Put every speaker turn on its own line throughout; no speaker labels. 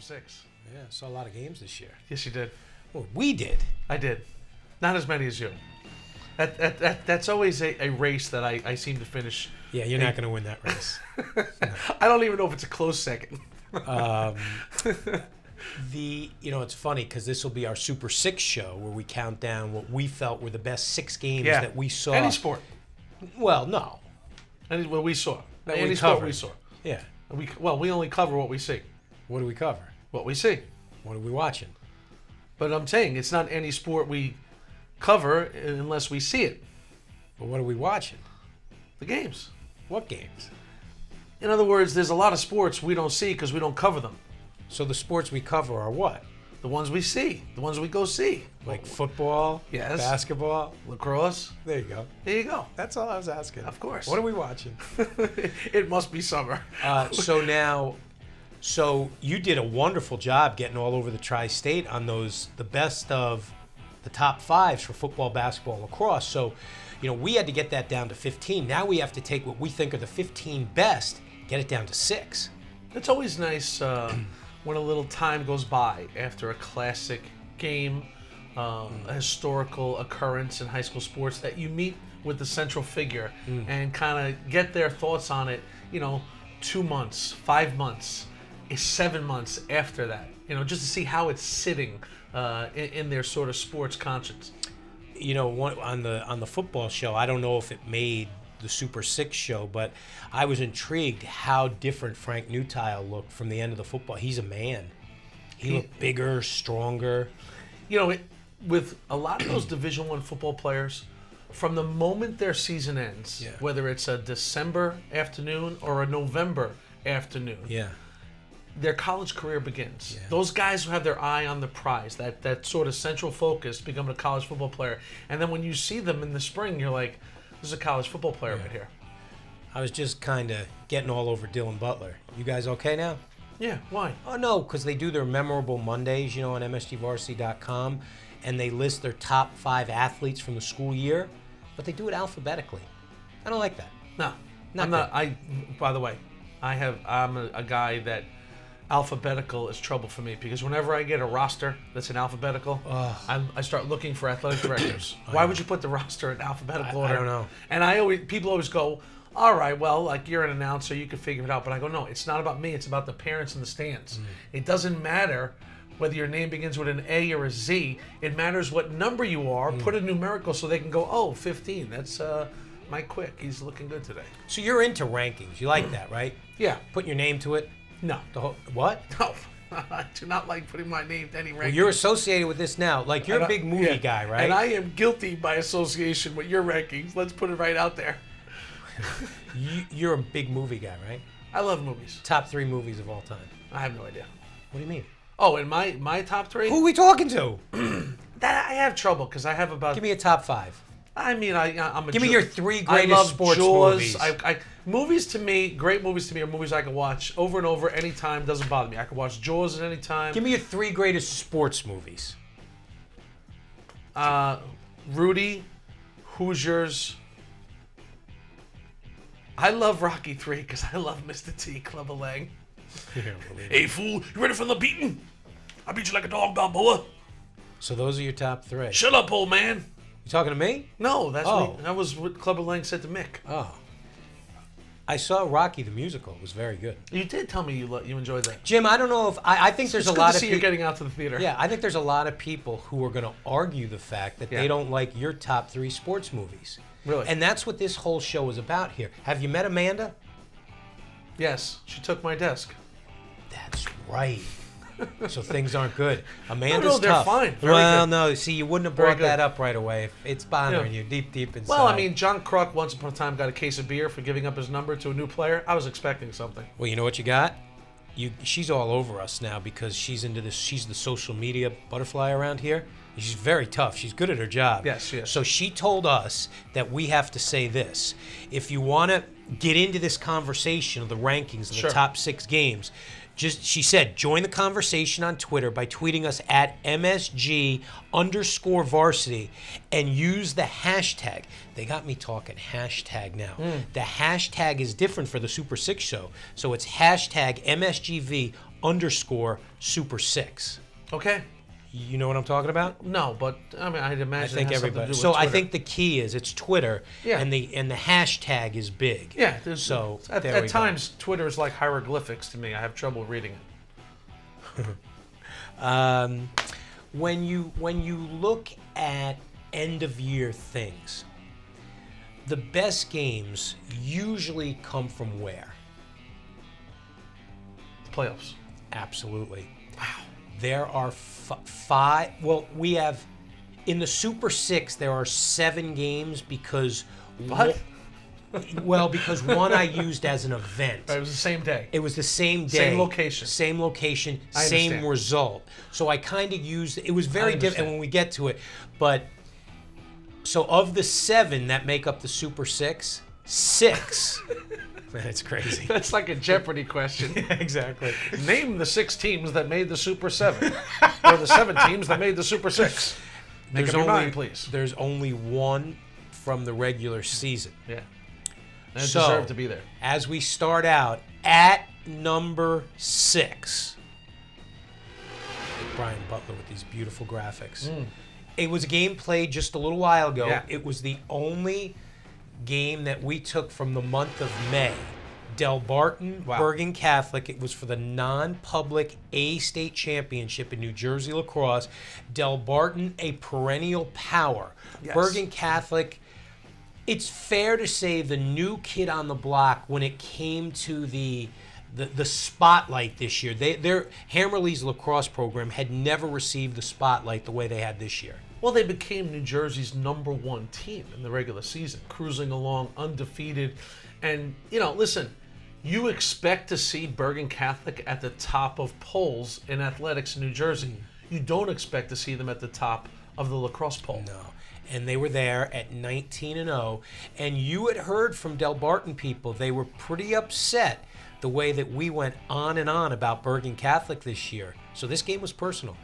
6.
Yeah, saw a lot of games this year.
Yes, you did.
Well, we did.
I did. Not as many as you. That's always a race that I seem to finish.
Yeah, you're not going to win that race.
I don't even know if it's a close second.
It's funny because this will be our Super 6 show where we count down what we felt were the best 6 games that we saw.
Any sport.
Well, no.
What we saw.
That
Any
we
sport
covered.
we saw.
Yeah.
We only cover what we see.
What do we cover?
What we see.
What are we watching?
But I'm saying it's not any sport we cover unless we see it.
But what are we watching?
The games.
What games?
In other words, there's a lot of sports we don't see because we don't cover them.
So the sports we cover are what?
The ones we see. The ones we go see.
Like football?
Yes.
Basketball?
Lacrosse.
There you go.
There you go.
That's all I was asking.
Of course.
What are we watching?
It must be summer.
So you did a wonderful job getting all over the Tri-State on the best of the top 5s for football, basketball, lacrosse. So, we had to get that down to 15. Now we have to take what we think are the 15 best, get it down to 6.
It's always nice when a little time goes by after a classic game, a historical occurrence in high school sports, that you meet with the central figure and kind of get their thoughts on it, 2 months, 5 months, 7 months after that, just to see how it's sitting in their sort of sports conscience.
On the football show, I don't know if it made the Super 6 show, but I was intrigued how different Frank Newtile looked from the end of the football. He's a man. He looked bigger, stronger.
With a lot of those Division I football players, from the moment their season ends, whether it's a December afternoon or a November afternoon, their college career begins. Yeah. Those guys who have their eye on the prize, that sort of central focus, becoming a college football player. And then when you see them in the spring, you're like, this is a college football player right here.
I was just kind of getting all over Dylan Butler. You guys okay now?
Yeah, why?
Oh, no, because they do their memorable Mondays, on MSGvarsity.com, and they list their top 5 athletes from the school year, but they do it alphabetically. I don't like that.
No, I'm not. By the way, I'm a guy that alphabetical is trouble for me, because whenever I get a roster that's in alphabetical, I start looking for athletic directors. Why would you put the roster in alphabetical order?
I don't know.
And people always go, all right, well, like, you're an announcer, you can figure it out. But I go, no, it's not about me. It's about the parents in the stands. It doesn't matter whether your name begins with an A or a Z. It matters what number you are. Put a numerical so they can go, oh, 15. That's Mike Quick. He's looking good today.
So you're into rankings. You like that, right?
Yeah.
Putting your name to it?
No.
What?
No. I do not like putting my name to any rankings.
Well, you're associated with this now. Like, you're a big movie guy, right?
And I am guilty by association with your rankings. Let's put it right out there.
You're a big movie guy, right?
I love movies.
Top 3 movies of all time.
I have no idea.
What do you mean?
Oh, in my top 3?
Who are we talking to?
That I have trouble, because I have about...
Give me a top 5.
I mean, I'm a...
Give me your 3 greatest
I love
sports
Jaws.
movies.
Movies to me, great movies to me, are movies I can watch over and over anytime. Doesn't bother me. I can watch Jaws at any time.
Give me your 3 greatest sports movies.
Rudy, Hoosiers. I love Rocky 3 because I love Mr. T, Clubber Lang. Hey, fool, you ready for the beating? I beat you like a dog, Balboa.
So those are your top 3.
Shut up, old man.
You talking to me?
No, that was what Clubber Lang said to Mick.
Oh. I saw Rocky the musical. It was very good.
You did tell me you enjoyed that.
Jim, I don't know if... I think there's a lot of people...
you're getting out to the theater.
Yeah, I think there's a lot of people who are going to argue the fact that they don't like your top 3 sports movies.
Really?
And that's what this whole show is about here. Have you met Amanda?
Yes, she took my desk.
That's right. So things aren't good. Amanda's
no, they're
tough.
fine. Very
Well,
good.
no, see, you wouldn't have brought that up right away. It's bothering you deep inside.
Well, I mean, John Kruk once upon a time got a case of beer for giving up his number to a new player. I was expecting something.
Well, you know what you got? She's all over us now because she's into this. She's the social media butterfly around here. She's very tough. She's good at her job.
Yes, she is.
So she told us that we have to say this. If you want to get into this conversation of the rankings of the top 6 games, she said, join the conversation on Twitter by tweeting us at MSG_varsity and use the hashtag. They got me talking hashtag now. The hashtag is different for the Super 6 show. So it's hashtag underscore Super 6.
Okay.
You know what I'm talking about?
No, but I mean, I'd imagine
I think
it has
everybody.
something to do
So
with
I
Twitter.
think the key is it's Twitter,
Yeah.
and the hashtag is big.
Yeah.
So
at
there we go.
times, Twitter is like hieroglyphics to me. I have trouble reading it.
When you look at end of year things, the best games usually come from where?
The playoffs.
Absolutely. Wow. There are five. Well, we have in the Super 6 there are 7 games because
What?
because one I used as an event.
It was the same day.
It was the same day.
Same location.
Same location,
I
same
understand.
result. So I kind of used, it was very different
understand.
when we get to it. But, so of the 7 that make up the Super 6, 6. Man, it's crazy.
That's like a Jeopardy question.
Exactly.
Name the 6 teams that made the Super 7, or the 7 teams that made the Super 6. Make up your mind, please.
There's only one from the regular season.
Yeah. And it
So,
deserved to be there.
As we start out at number 6, Brian Butler with these beautiful graphics. It was a game played just a little while ago.
Yeah.
It was the only game that we took from the month of May. Del Barton,
Wow.
Bergen Catholic. It was for the non-public A state championship in New Jersey lacrosse. Del Barton, a perennial power.
Yes.
Bergen Catholic, it's fair to say the new kid on the block when it came to the spotlight this year. Their Hammerly's lacrosse program had never received the spotlight the way they had this year.
Well, they became New Jersey's #1 team in the regular season, cruising along undefeated. And, listen, you expect to see Bergen Catholic at the top of polls in athletics in New Jersey. You don't expect to see them at the top of the lacrosse poll.
No. And they were there at 19-0. And you had heard from Del Barton people, they were pretty upset the way that we went on and on about Bergen Catholic this year. So this game was personal.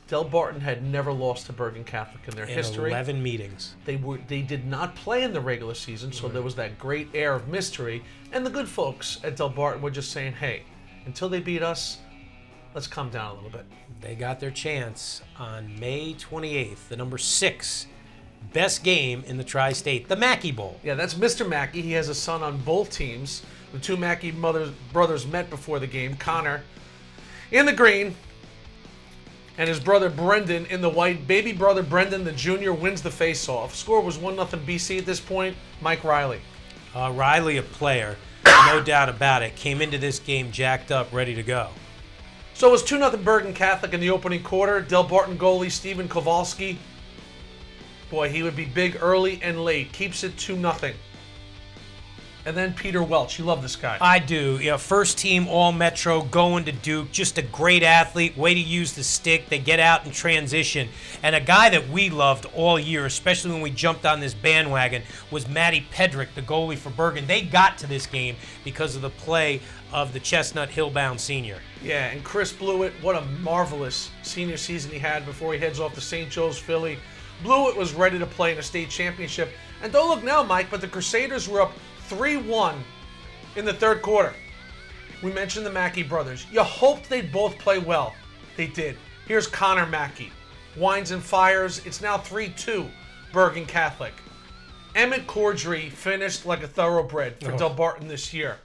Del Barton had never lost to Bergen Catholic in their
In
history.
11 meetings.
They did not play in the regular season, so there was that great air of mystery. And the good folks at Del Barton were just saying, hey, until they beat us, let's calm down a little bit.
They got their chance on May 28th, the number 6 best game in the Tri-State, the Mackey Bowl.
Yeah, that's Mr. Mackey. He has a son on both teams. The 2 Mackey brothers met before the game. Connor in the green, and his brother Brendan in the white. Baby brother Brendan, the junior, wins the face-off. Score was 1-0 BC at this point. Mike Riley.
Riley, a player, no doubt about it, came into this game jacked up, ready to go.
So it was 2-0 Bergen Catholic in the opening quarter. Del Barton goalie Steven Kowalski. Boy, he would be big early and late. Keeps it 2-0. And then Peter Welch. You love this guy.
I do. First team All-Metro, going to Duke. Just a great athlete. Way to use the stick. They get out in transition. And a guy that we loved all year, especially when we jumped on this bandwagon, was Matty Pedrick, the goalie for Bergen. They got to this game because of the play of the Chestnut Hillbound senior.
Yeah, and Chris Blewett, what a marvelous senior season he had before he heads off to St. Joe's, Philly. Blewett was ready to play in a state championship. And don't look now, Mike, but the Crusaders were up 3-1 in the third quarter. We mentioned the Mackey brothers. You hoped they'd both play well. They did. Here's Connor Mackey. Winds and fires. It's now 3-2, Bergen Catholic. Emmett Cordry finished like a thoroughbred for Del Barton this year.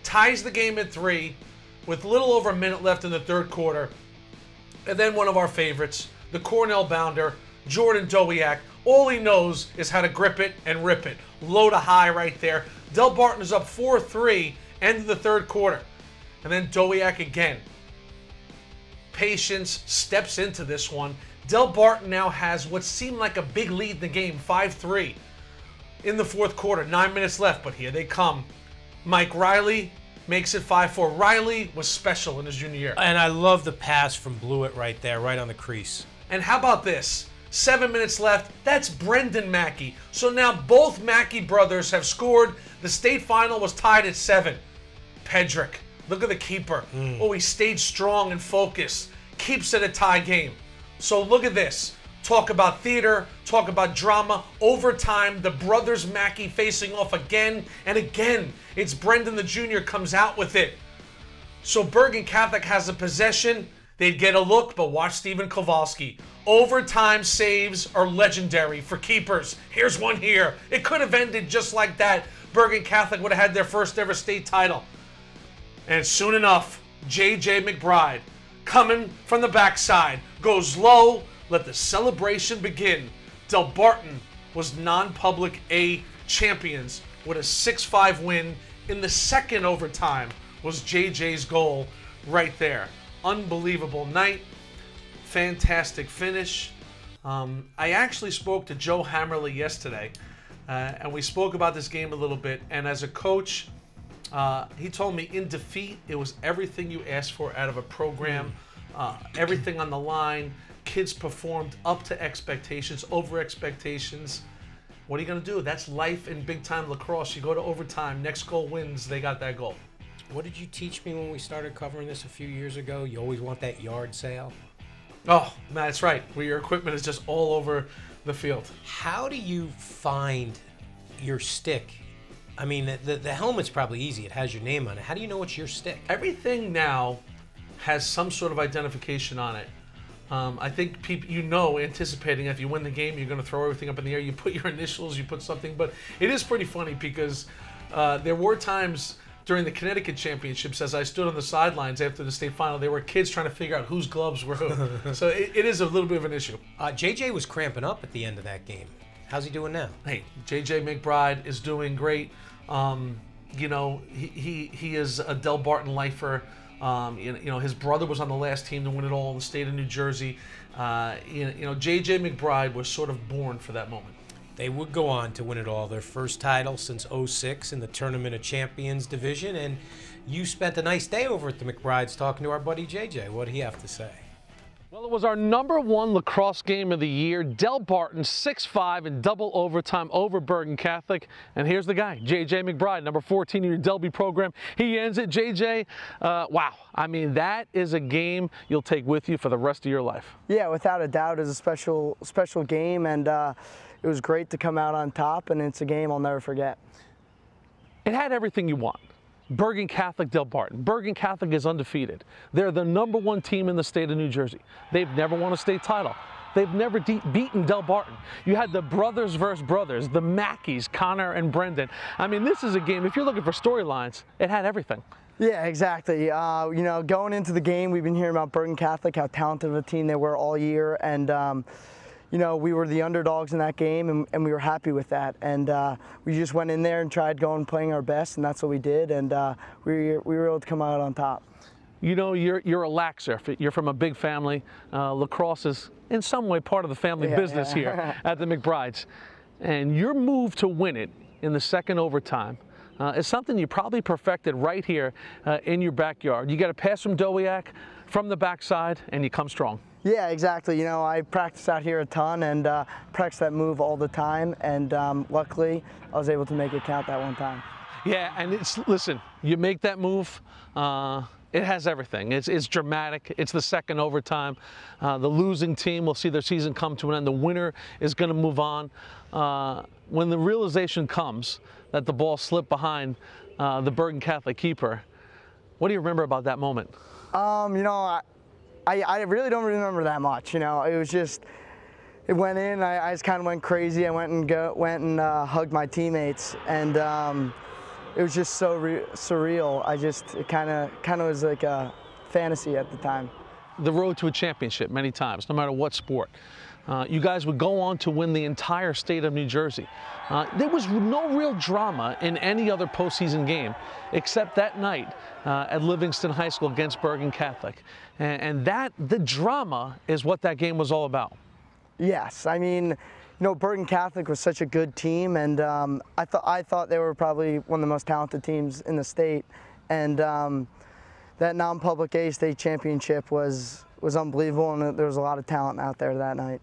Ties the game at 3 with a little over a minute left in the third quarter. And then one of our favorites, the Cornell bounder, Jordan Dowiak. All he knows is how to grip it and rip it. Low to high right there. Del Barton is up 4-3, end of the third quarter. And then Dowiak again. Patience steps into this one. Del Barton now has what seemed like a big lead in the game, 5-3. In the fourth quarter, 9 minutes left, but here they come. Mike Riley makes it 5-4. Riley was special in his junior year.
And I love the pass from Blewett right there, right on the crease.
And how about this? 7 minutes left. That's Brendan Mackey. So now both Mackey brothers have scored. The state final was tied at 7. Pedrick, look at the keeper. Oh, he stayed strong and focused. Keeps it a tie game. So look at this. Talk about theater, talk about drama. Overtime, the brothers Mackey facing off again and again. It's Brendan the Jr. comes out with it. So Bergen Catholic has a possession. They'd get a look, but watch Stephen Kowalski. Overtime saves are legendary for keepers. Here's one here. It could have ended just like that. Bergen Catholic would have had their first ever state title. And soon enough, J.J. McBride, coming from the backside, goes low. Let the celebration begin. Delbarton was non-public A champions with a 6-5 win. In the second overtime was JJ's goal right there. Unbelievable night. Fantastic finish. I actually spoke to Joe Hammerly yesterday, and we spoke about this game a little bit. And as a coach, he told me in defeat, it was everything you asked for out of a program, everything on the line. Kids performed up to expectations, over expectations. What are you going to do? That's life in big-time lacrosse. You go to overtime. Next goal wins. They got that goal.
What did you teach me when we started covering this a few years ago? You always want that yard sale.
Oh, that's right. Where your equipment is just all over the field.
How do you find your stick? I mean, the helmet's probably easy. It has your name on it. How do you know it's your stick?
Everything now has some sort of identification on it. I think people, anticipating if you win the game, you're going to throw everything up in the air. You put your initials, you put something. But it is pretty funny because there were times during the Connecticut Championships, as I stood on the sidelines after the state final, there were kids trying to figure out whose gloves were who. So it is a little bit of an issue.
JJ was cramping up at the end of that game. How's he doing now?
Hey, JJ McBride is doing great. He is a Delbarton lifer. His brother was on the last team to win it all in the state of New Jersey. JJ McBride was sort of born for that moment.
They would go on to win it all, their first title since '06 in the Tournament of Champions division. And you spent a nice day over at the McBrides talking to our buddy JJ. What did he have to say?
Well, it was our #1 lacrosse game of the year. Delbarton 6-5 in double overtime over Bergen Catholic. And here's the guy, J.J. McBride, number 14 in your Delby program. He ends it. J.J., wow. I mean, that is a game you'll take with you for the rest of your life.
Yeah, without a doubt, it's a special game, and it was great to come out on top, and it's a game I'll never forget.
It had everything you want. Bergen Catholic, Delbarton. Bergen Catholic is undefeated. They're the #1 team in the state of New Jersey. They've never won a state title. They've never beaten Delbarton. You had the brothers versus brothers, the Mackeys, Connor and Brendan. I mean, this is a game, if you're looking for storylines, it had everything.
Yeah, exactly. Going into the game, we've been hearing about Bergen Catholic, how talented of a team they were all year, and we were the underdogs in that game, and we were happy with that. And we just went in there and tried playing our best, and that's what we did. And we were able to come out on top.
You're a laxer. You're from a big family. Lacrosse is in some way part of the family business here at the McBrides. And your move to win it in the second overtime is something you probably perfected right here in your backyard. You got a pass from Dowiak from the backside, and you come strong.
Yeah, exactly. I practice out here a ton and practice that move all the time, and luckily I was able to make it count that one time.
Yeah, and listen, you make that move, it has everything. It's dramatic. It's the second overtime. The losing team will see their season come to an end. The winner is going to move on. When the realization comes that the ball slipped behind the Bergen Catholic keeper, what do you remember about that moment?
I really don't remember that much. It was just, it went in. I just kind of went crazy. I went and hugged my teammates, and it was just so surreal. It kind of was like a fantasy at the time.
The road to a championship many times, no matter what sport. You guys would go on to win the entire state of New Jersey. There was no real drama in any other postseason game except that night at Livingston High School against Bergen Catholic. And the drama is what that game was all about.
Yes, I mean, Bergen Catholic was such a good team, and I thought they were probably one of the most talented teams in the state. And that non-public A state championship was unbelievable, and there was a lot of talent out there that night.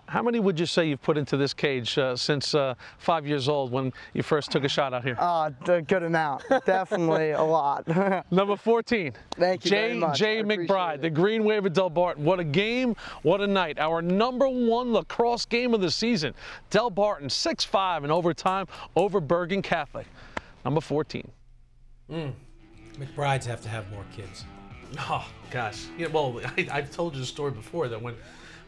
How many would you say you've put into this cage since 5 years old when you first took a shot out here?
A good amount. Definitely a lot.
Number 14.
Thank you very much.
J.J. McBride, the Green Wave of Delbarton. What a game, what a night. Our #1 lacrosse game of the season. Delbarton 6-5 in overtime over Bergen Catholic. Number 14.
McBrides have to have more kids.
Oh gosh, yeah. Well, I've told you the story before that when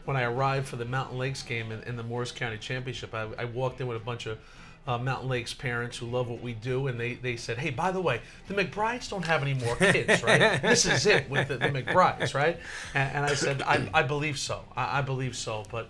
I arrived for the Mountain Lakes game in the Morris County Championship, I walked in with a bunch of Mountain Lakes parents who love what we do, and they said, hey, by the way, the McBrides don't have any more kids, right? This is it with the McBrides, right? And I said, I believe so. I believe so. But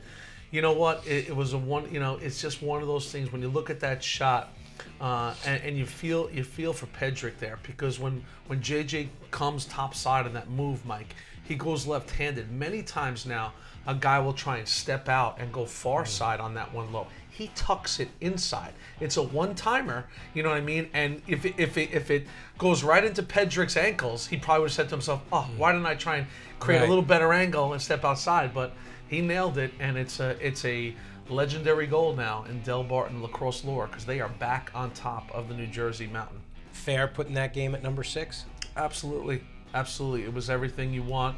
you know what? It was it's just one of those things when you look at that shot. And you feel for Pedrick there, because when JJ comes topside on that move, Mike, he goes left-handed. Many times now, a guy will try and step out and go far side on that one low. He tucks it inside. It's a one-timer, you know what I mean? And if it goes right into Pedrick's ankles, he probably would have said to himself, "Oh, why didn't I try and create a little better angle and step outside?" But he nailed it, and it's a legendary goal now in Del Barton lacrosse lore, because they are back on top of the New Jersey Mountain.
Fair putting that game at number 6?
Absolutely. It was everything you want.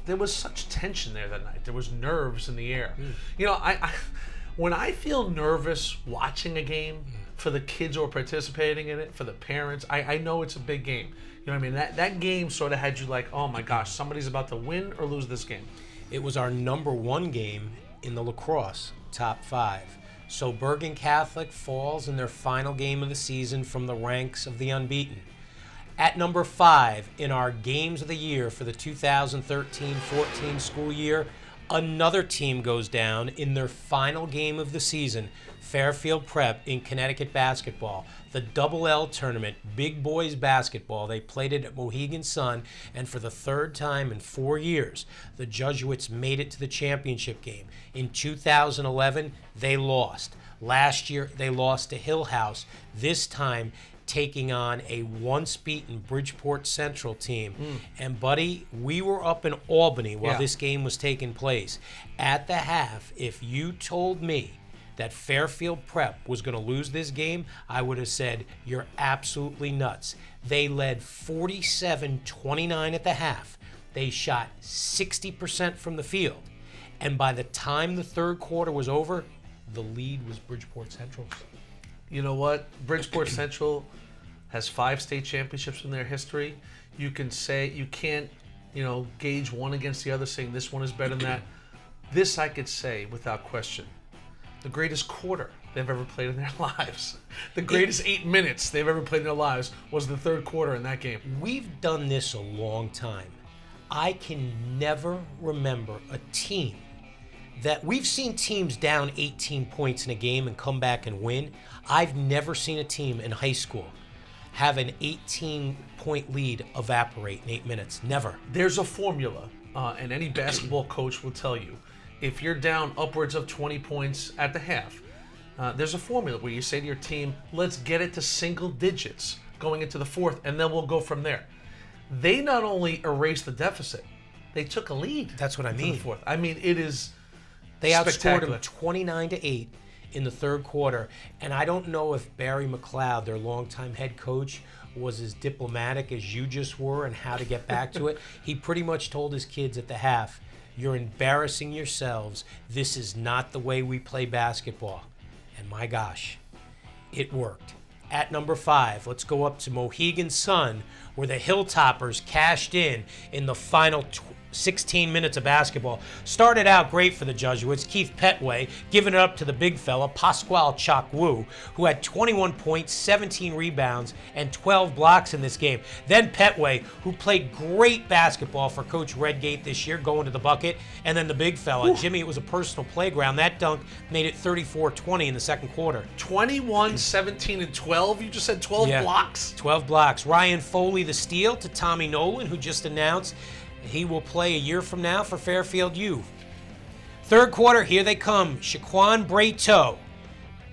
There was such tension there that night. There was nerves in the air. You know, I when I feel nervous watching a game, for the kids who are participating in it, for the parents, I know it's a big game. You know what I mean? That game sort of had you like, oh my gosh, somebody's about to win or lose this game.
It was our number 1 game in the lacrosse top 5. So Bergen Catholic falls in their final game of the season from the ranks of the unbeaten. At number 5 in our games of the year for the 2013-14 school year, another team goes down in their final game of the season, Fairfield Prep in Connecticut basketball. The Double L tournament, big boys basketball. They played it at Mohegan Sun, and for the 3rd time in 4 years, the Jesuits made it to the championship game. In 2011, they lost. Last year, they lost to Hill House, this time taking on a once-beaten Bridgeport Central team. And, buddy, we were up in Albany while this game was taking place. At the half, if you told me that Fairfield Prep was going to lose this game, I would have said, you're absolutely nuts. They led 47-29 at the half. They shot 60% from the field. And by the time the 3rd quarter was over, the lead was Bridgeport Central's.
You know what? Bridgeport Central has 5 state championships in their history. You can say, you can't, gauge one against the other saying this one is better than that. This I could say without question. The greatest quarter they've ever played in their lives. The greatest 8 minutes they've ever played in their lives was the 3rd quarter in that game.
We've done this a long time. I can never remember a team that we've seen teams down 18 points in a game and come back and win. I've never seen a team in high school have an 18-point lead evaporate in 8 minutes. Never.
There's a formula, and any basketball coach will tell you, if you're down upwards of 20 points at the half, there's a formula where you say to your team, let's get it to single digits going into the 4th, and then we'll go from there. They not only erased the deficit, they took a lead.
That's what I mean.
The 4th. I mean, it is
They outscored them 29-8 in the 3rd quarter, and I don't know if Barry McLeod, their longtime head coach, was as diplomatic as you just were and how to get back to it. He pretty much told his kids at the half, you're embarrassing yourselves. This is not the way we play basketball. And my gosh, it worked. At number 5, let's go up to Mohegan Sun, where the Hilltoppers cashed in the final 16 minutes of basketball. Started out great for the Jesuits. Keith Petway giving it up to the big fella, Pasquale Chakwu, who had 21 points, 17 rebounds, and 12 blocks in this game. Then Petway, who played great basketball for Coach Redgate this year, going to the bucket. And then the big fella, Jimmy, it was a personal playground. That dunk made it 34-20 in the 2nd quarter.
21, 17, and 12? You just said 12 blocks?
12 blocks. Ryan Foley, the steal to Tommy Nolan, who just announced he will play a year from now for Fairfield U. 3rd quarter, here they come. Shaquan Brayto.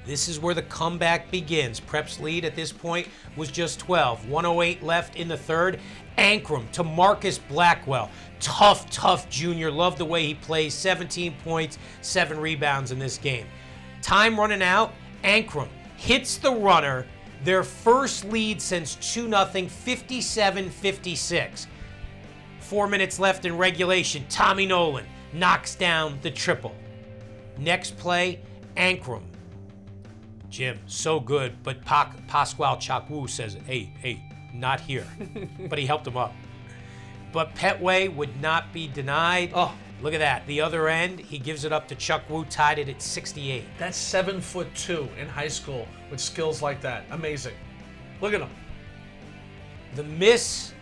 This is where the comeback begins. Prep's lead at this point was just 12. 1:08 left in the 3rd. Ankrum to Marcus Blackwell. Tough junior. Love the way he plays. 17 points, 7 rebounds in this game. Time running out. Ankrum hits the runner. Their first lead since 2-0, 57-56. 4 minutes left in regulation. Tommy Nolan knocks down the triple. Next play, Ankrum. Jim, so good, but Pasquale Chakwu says, hey, not here, but he helped him up. But Petway would not be denied.
Oh.
Look at that. The other end, he gives it up to Chuck Wu, tied it at 68.
That's 7'2" in high school with skills like that. Amazing. Look at him.
The miss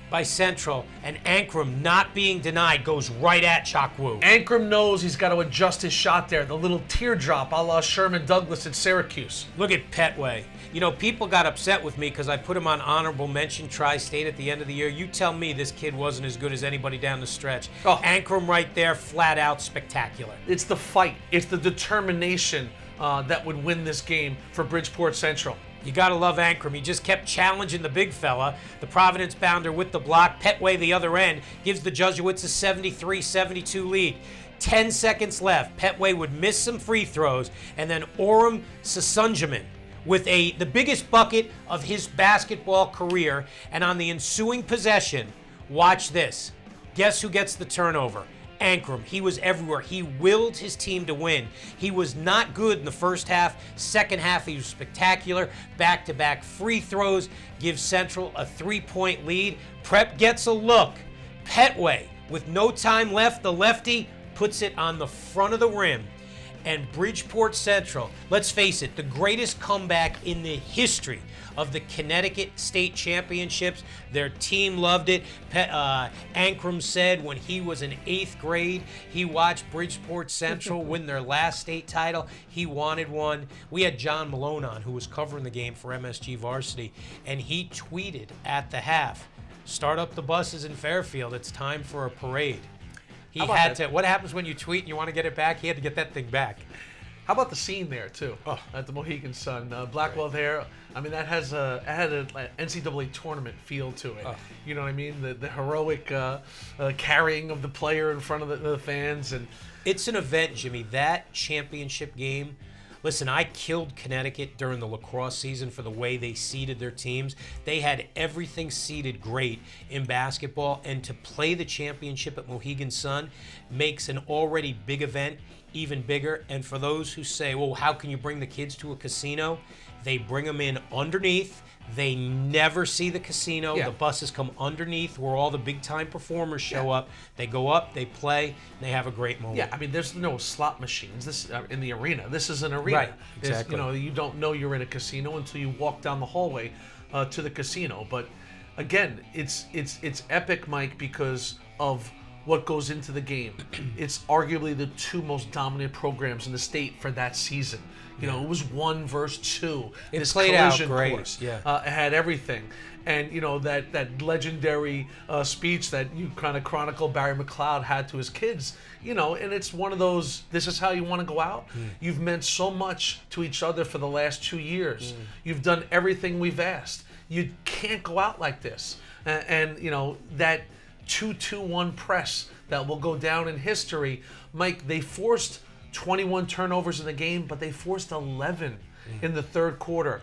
by Central, and Ankrum not being denied goes right at Chuck Wu.
Ankrum knows he's got to adjust his shot there. The little teardrop a la Sherman Douglas at Syracuse.
Look at Petway. You know, people got upset with me because I put him on honorable mention Tri-State at the end of the year. You tell me this kid wasn't as good as anybody down the stretch.
Oh.
Ankrum right there, flat out spectacular.
It's the fight. It's the determination that would win this game for Bridgeport Central.
You gotta love Ankrum. He just kept challenging the big fella. The Providence bounder with the block. Petway the other end gives the Jesuits a 73-72 lead. 10 seconds left. Petway would miss some free throws, and then Orem Sasunjaman with the biggest bucket of his basketball career. And on the ensuing possession, watch this. Guess who gets the turnover? Ankrum. He was everywhere. He willed his team to win. He was not good in the first half. Second half, he was spectacular. Back-to-back free throws gives Central a 3-point lead. Prep gets a look. Petway, with no time left, the lefty puts it on the front of the rim. And Bridgeport Central, let's face it, the greatest comeback in the history of the Connecticut State Championships. Their team loved it. Ankrum said when he was in 8th grade, he watched Bridgeport Central win their last state title. He wanted one. We had John Malone on, who was covering the game for MSG Varsity, and he tweeted at the half, "Start up the buses in Fairfield. It's time for a parade." He had to. What happens when you tweet and you want to get it back? He had to get that thing back.
How about the scene there too? At the Mohegan Sun, Blackwell there. I mean, that had an NCAA tournament feel to it. You know what I mean? The heroic carrying of the player in front of the fans, and
it's an event, Jimmy. That championship game. Listen, I killed Connecticut during the lacrosse season for the way they seeded their teams. They had everything seeded great in basketball, and to play the championship at Mohegan Sun makes an already big event even bigger. And for those who say, well, how can you bring the kids to a casino? They bring them in underneath. They never see the casino.
Yeah.
The buses come underneath where all the big-time performers show up. They go up, they play, and they have a great moment.
Yeah, I mean, there's no slot machines. This in the arena. This is an arena.
Right, exactly.
You know, you don't know you're in a casino until you walk down the hallway to the casino. But again, it's epic, Mike, because of what goes into the game. It's arguably the two most dominant programs in the state for that season. You know, it was 1 versus 2.
It
this
played out
collision
great.
course,
Yeah.
it had everything. And, you know, that legendary speech that you kind of chronicle Barry McLeod had to his kids, you know, and it's one of those, this is how you want to go out? You've meant so much to each other for the last 2 years. You've done everything we've asked. You can't go out like this. And you know, that 2-2-1 press that will go down in history. Mike, they forced 21 turnovers in the game, but they forced 11 in the third quarter.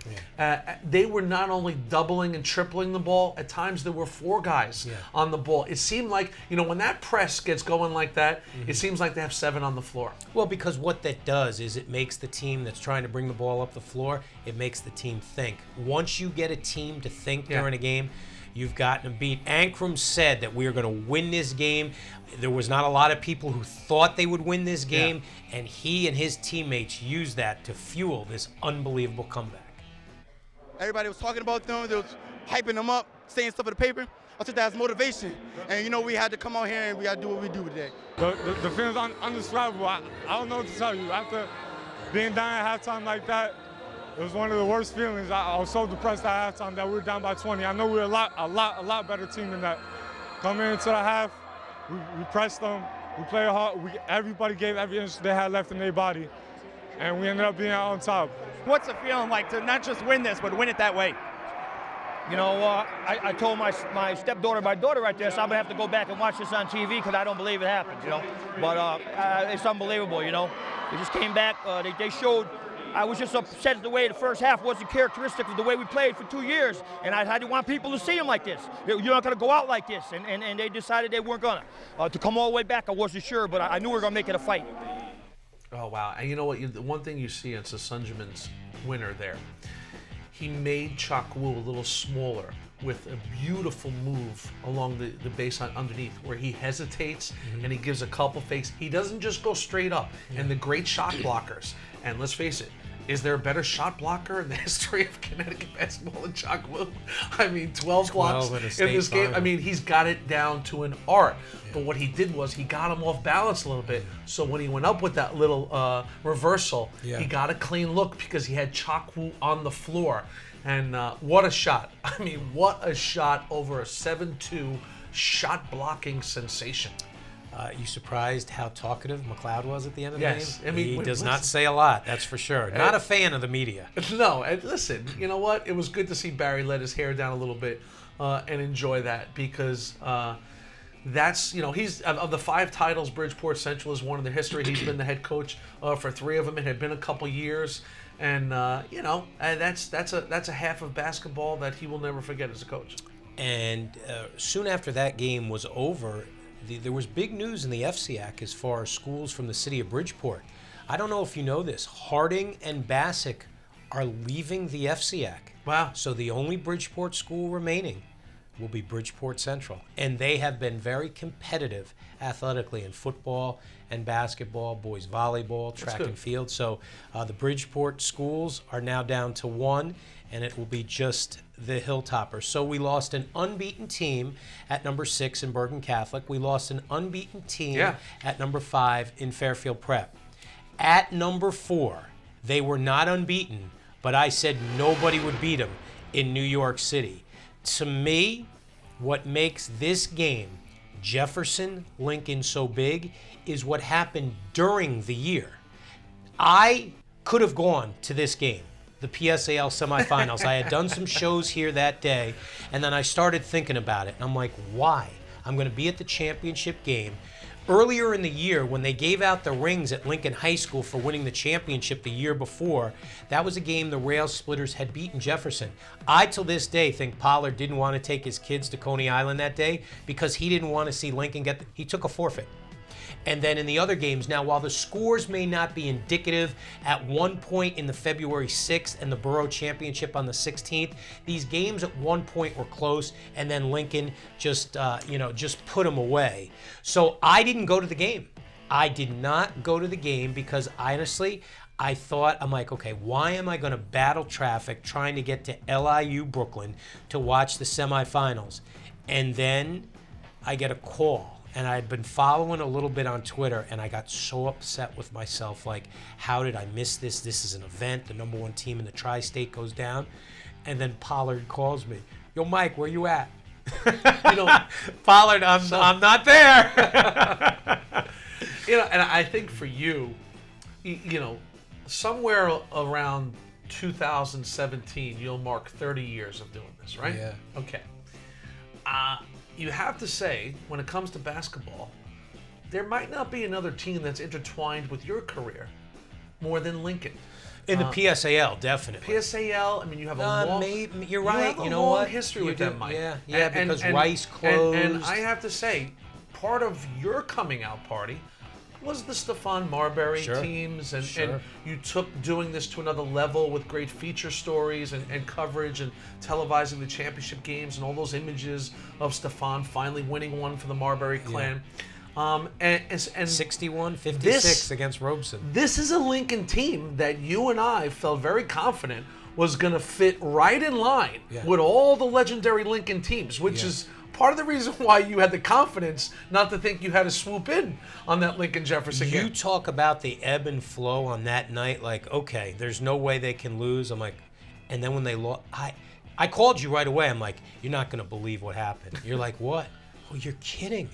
They were not only doubling and tripling the ball, at times there were 4 guys on the ball. It seemed like, you know, when that press gets going like that, it seems like they have 7 on the floor.
Well, because what that does is it makes the team that's trying to bring the ball up the floor, it makes the team think. Once you get a team to think during a game, you've gotten to beat. Ankrum said that we are going to win this game. There was not a lot of people who thought they would win this game, and he and his teammates used that to fuel this unbelievable comeback.
Everybody was talking about them. They was hyping them up, saying stuff in the paper. I took that as motivation. And, you know, we had to come out here and we got to do what we do today.
The feeling's undescribable. I don't know what to tell you. After being down at halftime like that, it was one of the worst feelings. I was so depressed at halftime that we were down by 20. I know we were a lot better team than that. Coming into the half, we pressed them, we played hard. Everybody gave every inch they had left in their body, and we ended up being out on top.
What's it feeling like to not just win this, but win it that way?
You know, I told my stepdaughter, my daughter right there, so I'm going to have to go back and watch this on TV because I don't believe it happened, you know. But it's unbelievable, you know. They just came back. They showed. I was just upset at the way the first half wasn't characteristic of the way we played for 2 years. And I didn't want people to see them like this. You're not going to go out like this. And they decided they weren't going to. To come all the way back, I wasn't sure, but I knew we were going to make it a fight.
Oh, wow. And you know what? The one thing you see in Sasunjaman's winner there, he made Chalk Wu a little smaller with a beautiful move along the baseline underneath, where he hesitates and he gives a couple fakes. He doesn't just go straight up. And the great shot blockers, and let's face it, is there a better shot blocker in the history of Connecticut basketball than Chalk Wu? I mean, 12 blocks in this game.
Final.
I mean, he's got it down to an art. But what he did was he got him off balance a little bit. So when he went up with that little reversal, he got a clean look because he had Chalk Wu on the floor. And what a shot. I mean, what a shot over a 7-2 shot blocking sensation.
You surprised how talkative McLeod was at the end of the
Yes.
game?
I mean,
he does not say a lot, that's for sure. Not a fan of the media.
No, and listen, you know what? It was good to see Barry let his hair down a little bit and enjoy that, because that's, you know, he's of the 5 titles Bridgeport Central has won in their history. He's been the head coach for 3 of them. It had been a couple years, and you know, that's a half of basketball that he will never forget as a coach.
And soon after that game was over, there was big news in the FCIAC as far as schools from the city of Bridgeport. I don't know if you know this. Harding and Bassick are leaving the FCIAC.
Wow.
So the only Bridgeport school remaining will be Bridgeport Central. And they have been very competitive athletically in football and basketball, boys volleyball, track and field. So the Bridgeport schools are now down to 1, and it will be just the Hilltoppers. So we lost an unbeaten team at number 6 in Bergen Catholic. We lost an unbeaten team at number 5 in Fairfield Prep. At number 4, they were not unbeaten, but I said nobody would beat them in New York City. To me, what makes this game, Jefferson-Lincoln, so big is what happened during the year. I could have gone to this game, the PSAL semifinals. I had done some shows here that day, and then I started thinking about it. And I'm like, why? I'm going to be at the championship game. Earlier in the year, when they gave out the rings at Lincoln High School for winning the championship the year before, that was a game the Rail Splitters had beaten Jefferson. I, till this day, think Pollard didn't want to take his kids to Coney Island that day because he didn't want to see Lincoln get he took a forfeit. And then in the other games, now while the scores may not be indicative, at one point in the February 6th and the Borough Championship on the 16th, these games at one point were close, and then Lincoln just put them away. So I didn't go to the game. I did not go to the game because honestly, I'm like, okay, why am I going to battle traffic trying to get to LIU Brooklyn to watch the semifinals? And then I get a call. And I had been following a little bit on Twitter, and I got so upset with myself, like, how did I miss this? This is an event. The number 1 team in the tri-state goes down. And then Pollard calls me. Yo, Mike, where you at?
You know,
Pollard, I'm not there.
You know, and I think for you, you know, somewhere around 2017, you'll mark 30 years of doing this, right?
Yeah.
Okay. You have to say, when it comes to basketball, there might not be another team that's intertwined with your career more than Lincoln.
In the PSAL, definitely.
PSAL, I mean, you have a long...
You're right.
You know what? History with them, Mike.
Yeah, because Rice closed.
And I have to say, part of your coming out party was the Stephon Marbury teams, and you took doing this to another level with great feature stories and coverage and televising the championship games and all those images of Stephon finally winning one for the Marbury clan. And
61-56 against Robeson.
This is a Lincoln team that you and I felt very confident was going to fit right in line with all the legendary Lincoln teams, which is part of the reason why you had the confidence not to think you had to swoop in on that Lincoln Jefferson game.
You talk about the ebb and flow on that night, like, okay, there's no way they can lose. I'm like, and then when they lost, I called you right away. I'm like, you're not going to believe what happened. You're like, what? Oh, you're kidding.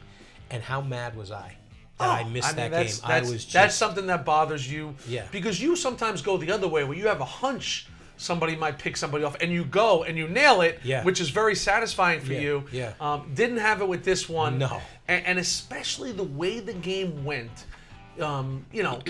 And how mad was I that I missed that game?
That's something that bothers you.
Yeah.
Because you sometimes go the other way where you have a hunch somebody might pick somebody off, and you go and you nail it, which is very satisfying for you.
Yeah.
Didn't have it with this one.
No.
And especially the way the game went. You know,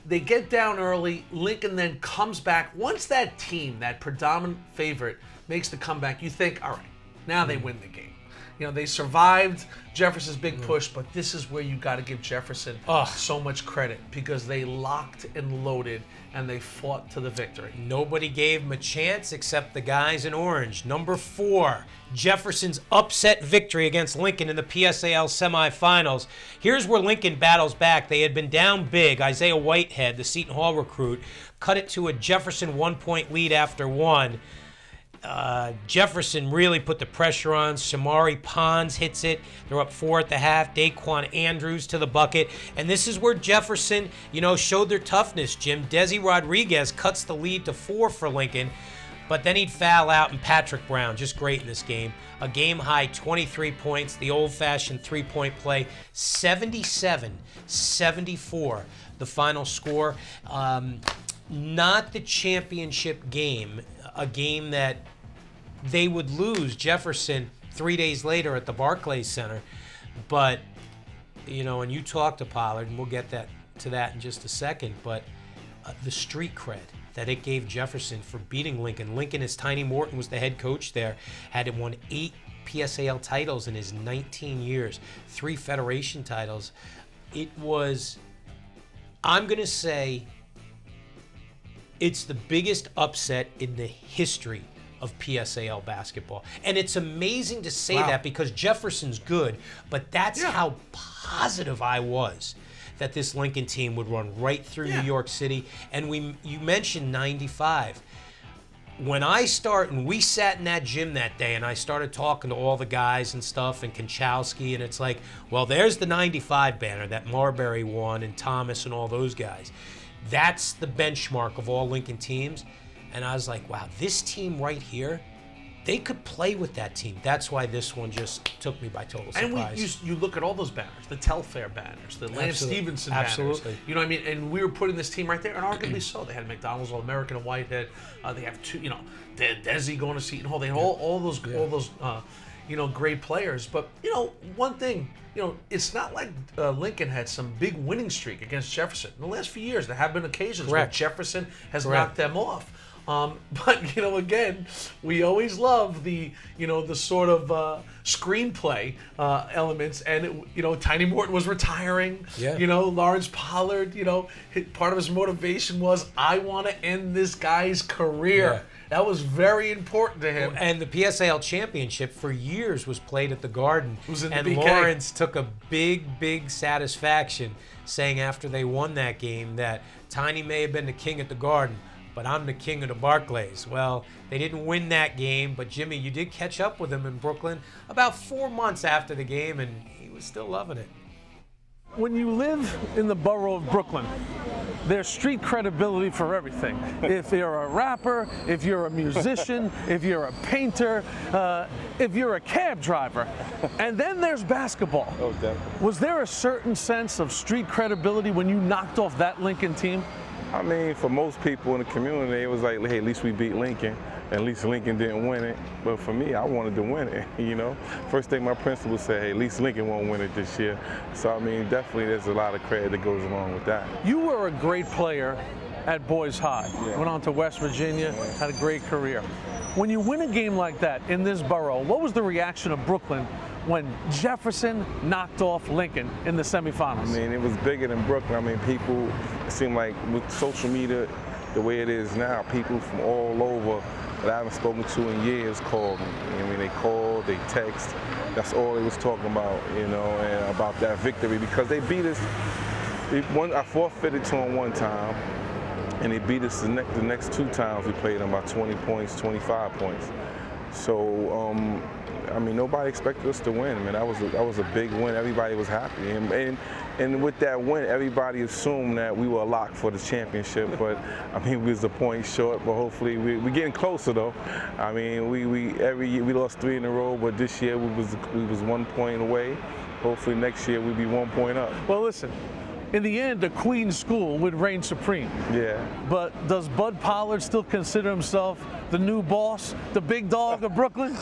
they get down early. Lincoln then comes back. Once that team, that predominant favorite, makes the comeback, you think, all right, now they win the game. You know, they survived Jefferson's big push, but this is where you got to give Jefferson so much credit because they locked and loaded and they fought to the victory.
Nobody gave him a chance except the guys in orange. Number 4, Jefferson's upset victory against Lincoln in the PSAL semifinals. Here's where Lincoln battles back. They had been down big. Isaiah Whitehead, the Seton Hall recruit, cut it to a Jefferson 1-point lead after 1. Jefferson really put the pressure on. Shamari Pons hits it. They're up 4 at the half. Daquan Andrews to the bucket. And this is where Jefferson, showed their toughness, Jim. Desi Rodriguez cuts the lead to 4 for Lincoln. But then he'd foul out, and Patrick Brown, just great in this game. A game-high 23 points, the old-fashioned three-point play. 77-74, the final score. Not the championship game, a game that they would lose, Jefferson, 3 days later at the Barclays Center. But, and you talked to Pollard, and we'll get to that in just a second, but the street cred that it gave Jefferson for beating Lincoln. Lincoln, as Tiny Morton was the head coach there, had won 8 PSAL titles in his 19 years, 3 Federation titles. It was, I'm going to say, it's the biggest upset in the history of PSAL basketball. And it's amazing to say that because Jefferson's good, but that's how positive I was that this Lincoln team would run right through New York City. And you mentioned 95. When we sat in that gym that day and I started talking to all the guys and stuff and Konchowski, and it's like, well, there's the 95 banner that Marbury won and Thomas and all those guys. That's the benchmark of all Lincoln teams. And I was like, wow, this team right here, they could play with that team. That's why this one just took me by total surprise.
And you look at all those banners, the Telfair banners, the Lance Stevenson banners.
Absolutely.
You know what I mean? And we were putting this team right there, and arguably so. They had McDonald's All-American and Whitehead. They have 2, Desi going to Seton Hall. They had all those great players. But, one thing, it's not like Lincoln had some big winning streak against Jefferson. In the last few years, there have been occasions where Jefferson has knocked them off. But, again, we always love the sort of screenplay elements. And, Tiny Morton was retiring. Yeah. Lawrence Pollard, part of his motivation was, I want to end this guy's career. Yeah. That was very important to him.
And the PSAL championship for years was played at the Garden.
It was in the
and
BK.
Lawrence took a big satisfaction saying after they won that game that Tiny may have been the king at the Garden, but I'm the king of the Barclays. Well, they didn't win that game, but Jimmy, you did catch up with him in Brooklyn about 4 months after the game, and he was still loving it.
When you live in the borough of Brooklyn, there's street credibility for everything. If you're a rapper, if you're a musician, if you're a painter, if you're a cab driver. And then there's basketball.
Oh, definitely.
Was there a certain sense of street credibility when you knocked off that Lincoln team?
I mean, for most people in the community, it was like, hey, at least we beat Lincoln. At least Lincoln didn't win it. But for me, I wanted to win it, First thing my principal said, hey, at least Lincoln won't win it this year. So, I mean, definitely there's a lot of credit that goes along with that.
You were a great player at Boys High. Yeah. Went on to West Virginia, had a great career. When you win a game like that in this borough, what was the reaction of Brooklyn when Jefferson knocked off Lincoln in the semifinals?
I mean, it was bigger than Brooklyn. I mean, people, it seemed like with social media, the way it is now, people from all over that I haven't spoken to in years called me. I mean, they called, they text. That's all they was talking about, and about that victory because they beat us. I forfeited to them one time, and they beat us the next 2 times we played them by 20 points, 25 points. So, I mean, nobody expected us to win. I mean, that was a big win. Everybody was happy, and with that win, everybody assumed that we were a lock for the championship. But I mean, we was a point short. But hopefully, we're getting closer though. I mean, every year we lost 3 in a row, but this year we was 1 point away. Hopefully, next year we'll be 1 point up.
Well, listen. In the end, the Queen School would reign supreme.
Yeah.
But does Bud Pollard still consider himself the new boss, the big dog of Brooklyn?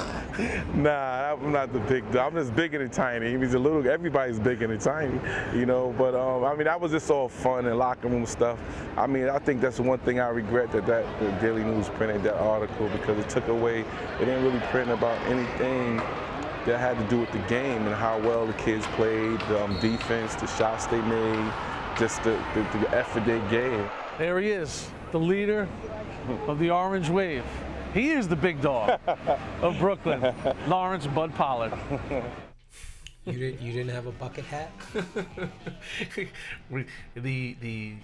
Nah, I'm not the big dog. I'm just bigger than Tiny. He's a little. Everybody's bigger than Tiny, But I mean, that was just all fun and locker room stuff. I mean, I think that's one thing I regret that the Daily News printed that article because it took away. It didn't really print about anything that had to do with the game and how well the kids played, defense, the shots they made, just the effort they gave.
There he is, the leader of the Orange Wave. He is the big dog of Brooklyn, Lawrence Bud Pollard.
You didn't have a bucket hat?
the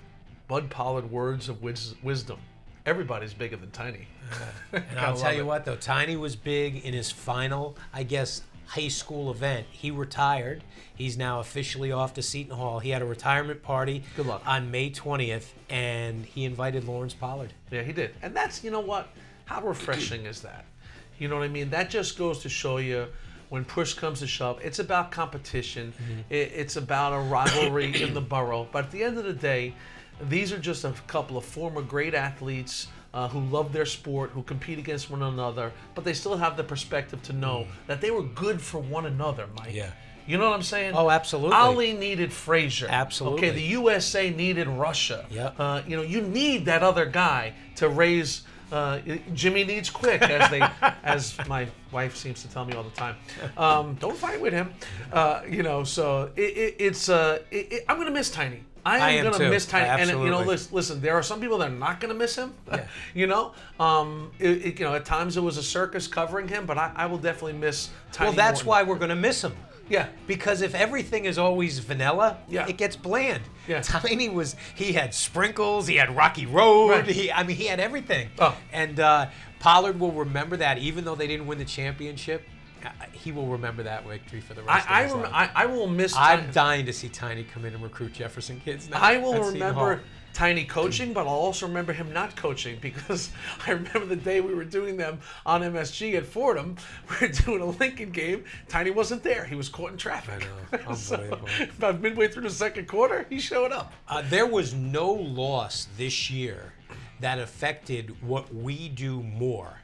Bud Pollard words of wisdom. Everybody's bigger than Tiny.
And I'll tell you what, though, Tiny was big in his final, I guess, high school event. He retired. He's now officially off to Seton Hall. He had a retirement party
Good luck.
on May 20th, and he invited Lawrence Pollard.
Yeah, he did. And that's, you know what? How refreshing is that? You know what I mean? That just goes to show you when push comes to shove, it's about competition. It's about a rivalry in the borough. But at the end of the day, these are just a couple of former great athletes who love their sport, who compete against one another, but they still have the perspective to know that they were good for one another, Mike.
Yeah.
You know what I'm saying?
Oh, absolutely.
Ali needed Frazier.
Absolutely.
Okay, the USA needed Russia.
Yep.
You know, you need that other guy to raise. Jimmy needs Quick, as my wife seems to tell me all the time. Don't fight with him. You know, so I'm gonna miss Tiny. I am gonna miss Tiny.
Absolutely.
And you know, listen, there are some people that are not gonna miss him.
Yeah.
You know, you know, at times it was a circus covering him, but I will definitely miss Tiny.
Well, that's
Morton.
why we're going to miss him.
Yeah.
Because if everything is always vanilla,
Yeah.
it gets bland.
Yeah.
Tiny he had sprinkles, he had Rocky Road,
Right.
he had everything.
Oh.
And Pollard will remember that, even though they didn't win the championship, he will remember that victory for the rest of his life.
I will miss.
I'm dying to see Tiny come in and recruit Jefferson kids now.
I will
at Seton Hall.
remember Tiny coaching, but I'll also remember him not coaching, because I remember the day we were doing them on MSG at Fordham. We were doing a Lincoln game. Tiny wasn't there. He was caught in traffic.
I know. Unbelievable.
So, about midway through the second quarter, he showed up.
There was no loss this year that affected what we do more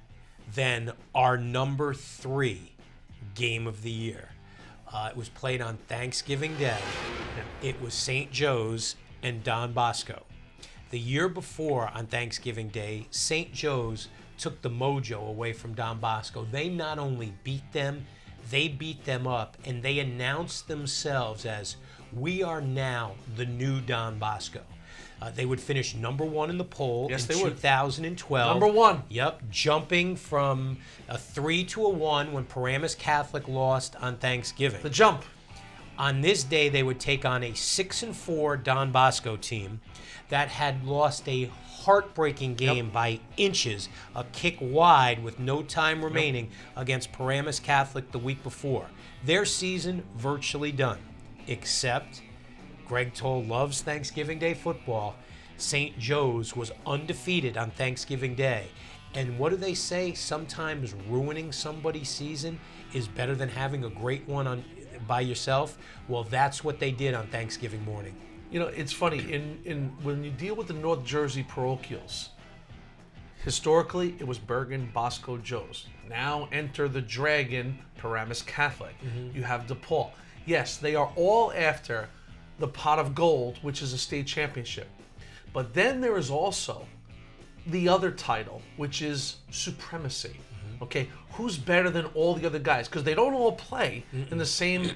than our number 3 game of the year. It was played on Thanksgiving Day. It was St. Joe's and Don Bosco. The year before, on Thanksgiving Day, St. Joe's took the mojo away from Don Bosco. They not only beat them, they beat them up, and they announced themselves as, "We are now the new Don Bosco." They would finish number 1 in the poll in 2012.
Number 1.
Yep, jumping from a 3 to a 1 when Paramus Catholic lost on Thanksgiving.
The jump.
On this day, they would take on a 6-4 Don Bosco team that had lost a heartbreaking game by inches, a kick wide with no time remaining against Paramus Catholic the week before. Their season virtually done, except Greg Toll loves Thanksgiving Day football. St. Joe's was undefeated on Thanksgiving Day. And what do they say? Sometimes ruining somebody's season is better than having a great one by yourself. Well, that's what they did on Thanksgiving morning.
You know, it's funny, when you deal with the North Jersey parochials, historically it was Bergen, Bosco, Joe's. Now enter the Dragon, Paramus Catholic. You have DePaul. Yes, they are all after the pot of gold, which is a state championship. But then there is also the other title, which is supremacy. Okay, who's better than all the other guys? Because they don't all play in the same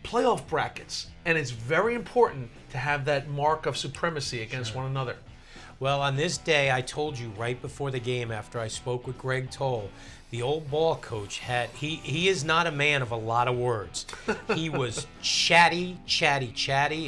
playoff brackets, and it's very important to have that mark of supremacy against one another.
Well, on this day, I told you right before the game, after I spoke with Greg Toll, the old ball coach he is not a man of a lot of words. He was chatty,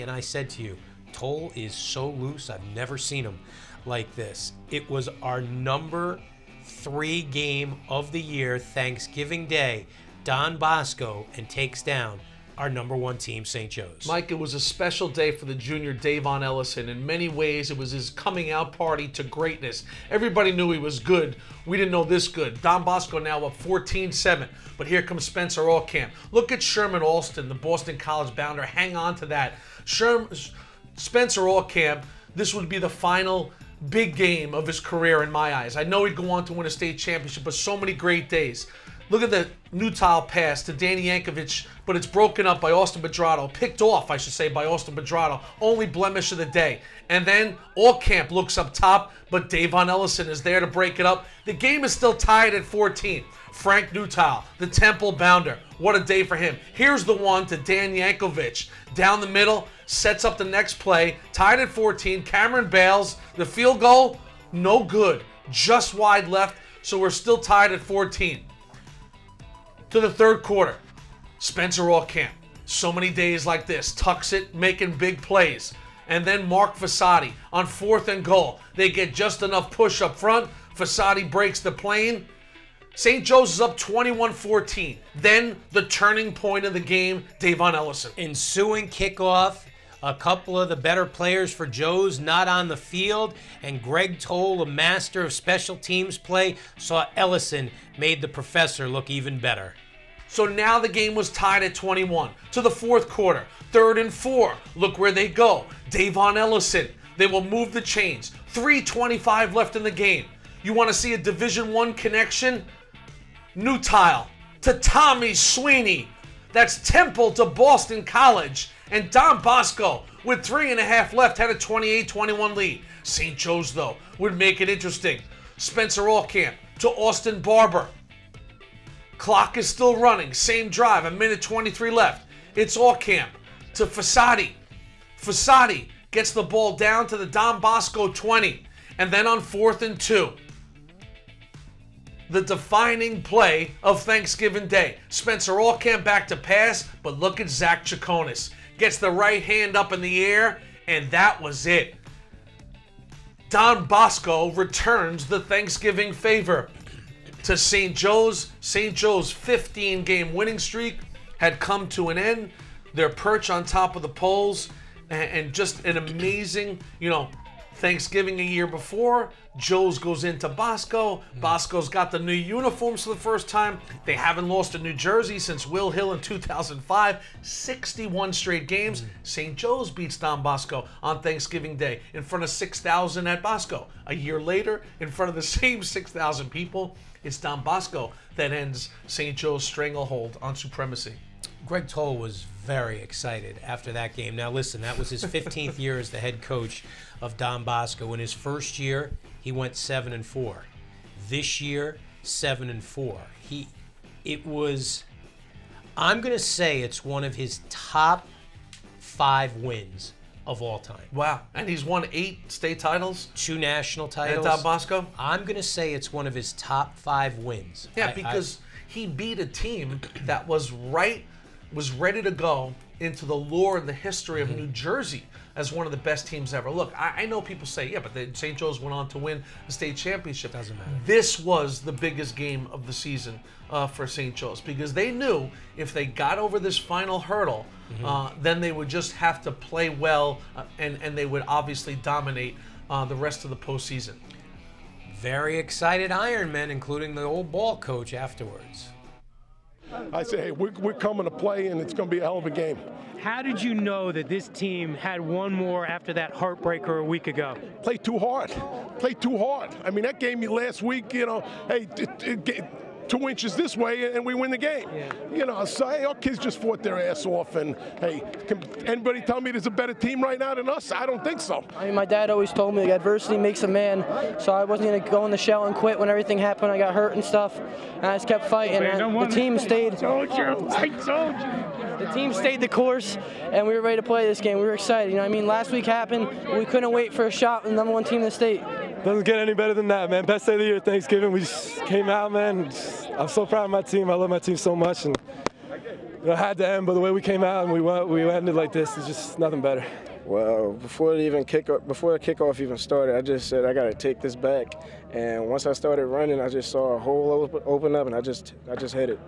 and I said to you, Toll is so loose, I've never seen him like this. It was our number 3 game of the year, Thanksgiving Day, Don Bosco, and takes down our number 1 team, St. Joe's.
Mike, it was a special day for the junior Davon Ellison. In many ways, it was his coming out party to greatness. Everybody knew he was good. We didn't know this good. Don Bosco now up 14-7. But here comes Spencer Allcamp. Look at Sherman Alston, the Boston College bounder. Hang on to that. Spencer Allcamp, this would be the final big game of his career in my eyes. I know he'd go on to win a state championship, but so many great days. Look at the new tile pass to Danny Yankovic, but it's broken up by Austin Bedrado. Picked off, I should say, by Austin Bedrado. Only blemish of the day. And then Allcamp looks up top, but Davon Ellison is there to break it up. The game is still tied at 14. Frank Newtile, the Temple bounder. What a day for him. Here's the one to Dan Yankovic. Down the middle, sets up the next play. Tied at 14. Cameron Bales, the field goal, no good. Just wide left, so we're still tied at 14. To the third quarter, Spencer Allcamp. So many days like this, tucks it, making big plays. And then Mark Fasati on 4th and goal. They get just enough push up front. Fasati breaks the plane. St. Joe's is up 21-14. Then the turning point of the game, Davon Ellison.
Ensuing kickoff, a couple of the better players for Joe's not on the field, and Greg Toll, a master of special teams play, saw Ellison made the professor look even better.
So now the game was tied at 21. To the fourth quarter, 3rd and 4. Look where they go. Davon Ellison. They will move the chains. 3:25 left in the game. You want to see a Division I connection? Newtile to Tommy Sweeney. That's Temple to Boston College. And Don Bosco, with 3.5 left, had a 28-21 lead. St. Joe's, though, would make it interesting. Spencer Allcamp to Austin Barber. Clock is still running. Same drive, 1:23 left. It's Allcamp to Fasati. Fasati gets the ball down to the Don Bosco 20. And then on 4th and 2, the defining play of Thanksgiving Day. Spencer Allcamp back to pass, but look at Zach Chaconis. Gets the right hand up in the air, and that was it. Don Bosco returns the Thanksgiving favor to St. Joe's. St. Joe's 15-game winning streak had come to an end. Their perch on top of the polls, and just an amazing, Thanksgiving a year before. Joe's goes into Bosco. Bosco's got the new uniforms for the first time. They haven't lost in New Jersey since Will Hill in 2005. 61 straight games. St. Joe's beats Don Bosco on Thanksgiving Day in front of 6,000 at Bosco. A year later, in front of the same 6,000 people, it's Don Bosco that ends St. Joe's stranglehold on supremacy.
Greg Toll was very excited after that game. Now listen, that was his 15th year as the head coach of Don Bosco. In his first year, he went 7-4. This year, 7-4. I'm going to say it's one of his top 5 wins of all time.
Wow. And he's won 8 state titles?
2 national titles.
At Don Bosco?
I'm going to say it's one of his top 5 wins.
Yeah, because he beat a team that was ready to go into the lore and the history of New Jersey as one of the best teams ever. Look, I know people say, yeah, but St. Joe's went on to win the state championship.
Doesn't matter.
This was the biggest game of the season for St. Joe's, because they knew if they got over this final hurdle, then they would just have to play well, and they would obviously dominate the rest of the postseason.
Very excited Ironmen, including the old ball coach afterwards.
I say, hey, we're coming to play, and it's going to be a hell of a game.
How did you know that this team had one more after that heartbreaker a week ago?
Play too hard. Play too hard. I mean, that game last week, hey, 2 inches this way, and we win the game. Yeah. So, hey, our kids just fought their ass off, and, hey, can anybody tell me there's a better team right now than us? I don't think so.
I mean, my dad always told me, adversity makes a man, so I wasn't going to go in the shell and quit when everything happened. I got hurt and stuff, and I just kept fighting, and the team stayed.
I told you.
The team stayed the course, and we were ready to play this game. We were excited. Last week happened. We couldn't wait for a shot with the #1 team in the state.
Doesn't get any better than that, man. Best day of the year, Thanksgiving. We just came out, man. I'm so proud of my team. I love my team so much, and I had to end, but the way we came out and we ended like this is just nothing better.
Well, before the kickoff even started, I just said I got to take this back. And once I started running, I just saw a hole open up, and I just hit it.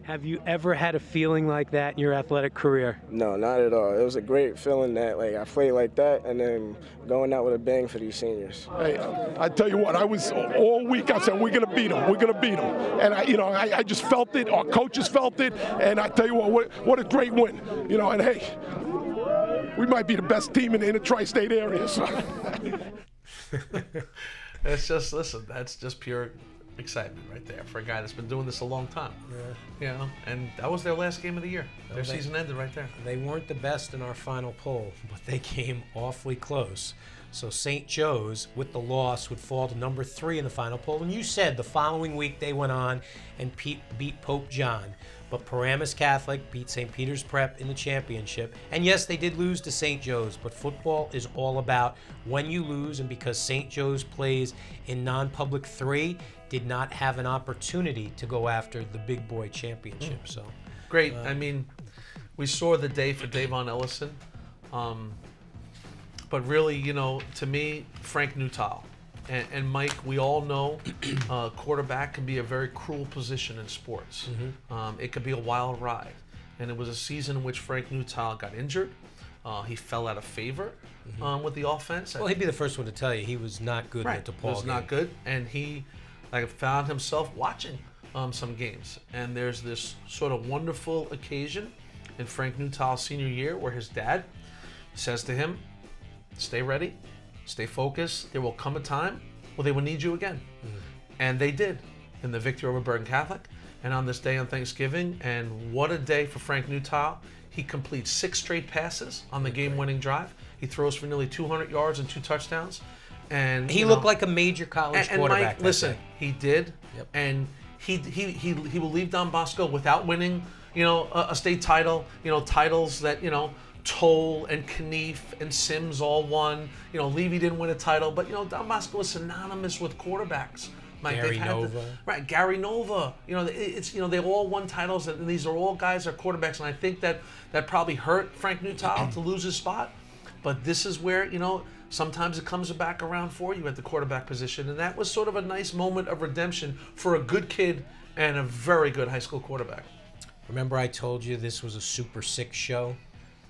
Have you ever had a feeling like that in your athletic career?
No, not at all. It was a great feeling that I played like that, and then going out with a bang for these seniors.
Hey, I tell you what, I was all week. I said we're gonna beat them. We're gonna beat them, and I just felt it. Our coaches felt it, and I tell you what a great win. And hey, we might be the best team in the tri-state area. So.
It's just, listen, that's just pure excitement right there for a guy that's been doing this a long time.
Yeah.
You know, and that was their last game of the year.
Well,
Their season ended right there.
They weren't the best in our final poll, but they came awfully close. So St. Joe's, with the loss, would fall to number 3 in the final poll. And you said the following week they went on and beat Pope John. But Paramus Catholic beat St. Peter's Prep in the championship. And yes, they did lose to St. Joe's, but football is all about when you lose. And because St. Joe's plays in non-public 3, did not have an opportunity to go after the big boy championship. So
great. I mean, we saw the day for Davon Ellison. But really, you know, to me, Frank Nuttall and Mike, we all know quarterback can be a very cruel position in sports. It could be a wild ride. And it was a season in which Frank Nuttall got injured. He fell out of favor with the offense.
Well, he'd be the first one to tell you he was not good
Right.
at the
He
ball
was
game.
not good. And he found himself watching some games. And there's this sort of wonderful occasion in Frank Nuttall's senior year where his dad says to him, stay ready, stay focused. There will come a time where they will need you again. And they did in the victory over Bergen Catholic. And on this day on Thanksgiving, and what a day for Frank Nuttall. He completes 6 straight passes on the game-winning drive. He throws for nearly 200 yards and 2 touchdowns. And
He looked like a major college
and
quarterback.
Mike, listen,
that day.
he did, and he will leave Don Bosco without winning, you know, a state title. You know, titles that, you know, Toll and Knief and Sims all won. You know, Levy didn't win a title, but, you know, Don Bosco is synonymous with quarterbacks. Mike,
Gary
they've had
Nova.
Right, Gary Nova. You know, it's, you know, they all won titles, and these are all guys that are quarterbacks, and I think that probably hurt Frank Nuttall to lose his spot. But this is where, you know, sometimes it comes back around for you at the quarterback position, and that was sort of a nice moment of redemption for a good kid and a very good high school quarterback.
Remember I told you this was a Super 6 show,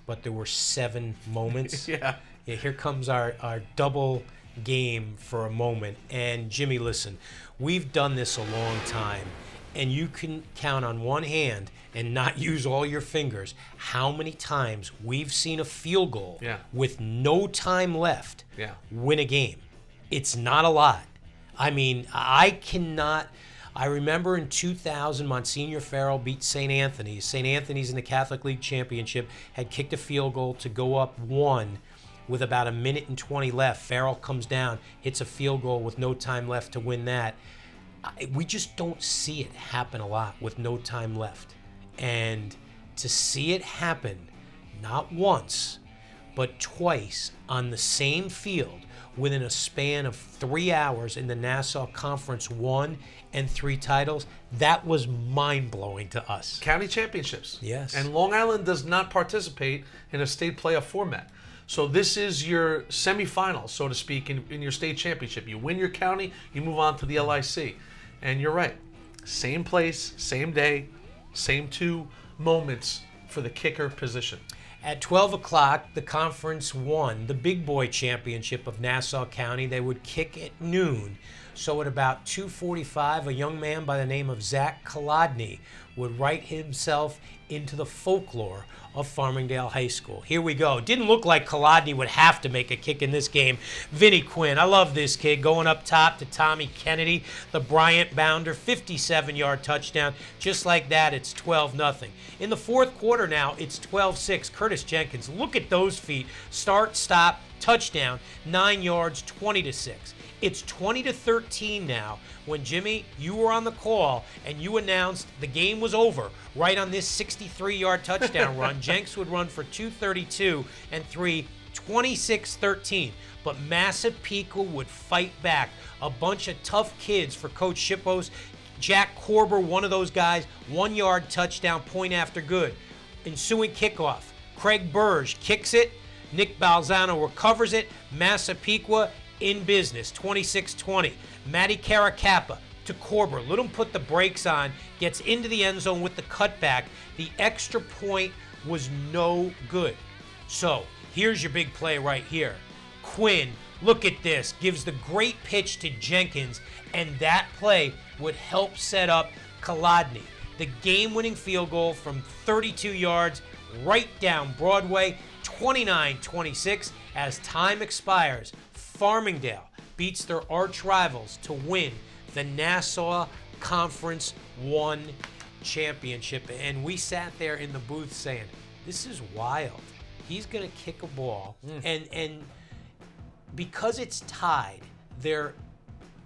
but there were 7 moments?
Yeah.
Yeah, here comes our double game for a moment. And Jimmy, listen, we've done this a long time, and you can count on one hand and not use all your fingers how many times we've seen a field goal with no time left win a game. It's not a lot. I mean, I remember in 2000, Monsignor Farrell beat St. Anthony's. St. Anthony's in the Catholic League Championship had kicked a field goal to go up 1 with about 1:20 left. Farrell comes down, hits a field goal with no time left to win that. We just don't see it happen a lot with no time left. And to see it happen, not once, but twice on the same field within a span of 3 hours in the Nassau Conference 1 and 3 titles, that was mind-blowing to us.
County championships.
Yes.
And Long Island does not participate in a state playoff format. So this is your semifinal, so to speak, in your state championship. You win your county, you move on to the LIC. And you're right. Same place, same day, same 2 moments for the kicker position.
At 12 o'clock, the conference won the Big Boy Championship of Nassau County. They would kick at noon. So at about 2:45, a young man by the name of Zach Kolodny would write himself into the folklore of Farmingdale High School. Here we go. Didn't look like Kolodny would have to make a kick in this game. Vinny Quinn, I love this kid, going up top to Tommy Kennedy, the Bryant bounder, 57-yard touchdown. Just like that, it's 12-0. In the 4th quarter now, it's 12-6. Curtis Jenkins, look at those feet. Start, stop, touchdown, 9 yards, 20-6. It's 20-13 now. When Jimmy, you were on the call and you announced the game was over right on this 63-yard touchdown run. Jenks would run for 232 and 3, 26-13. But Massapequa would fight back. A bunch of tough kids for Coach Shippos. Jack Korber, one of those guys, 1-yard touchdown, point after good. Ensuing kickoff. Craig Burge kicks it. Nick Balzano recovers it. Massapequa in business, 26-20. Matty Caracappa to Korber. Let him put the brakes on. Gets into the end zone with the cutback. The extra point was no good. So, here's your big play right here. Quinn, look at this. Gives the great pitch to Jenkins, and that play would help set up Kolodny. The game-winning field goal from 32 yards right down Broadway, 29-26. As time expires, Farmingdale beats their arch rivals to win the Nassau Conference 1 championship. And we sat there in the booth saying, this is wild. He's going to kick a ball. And because it's tied,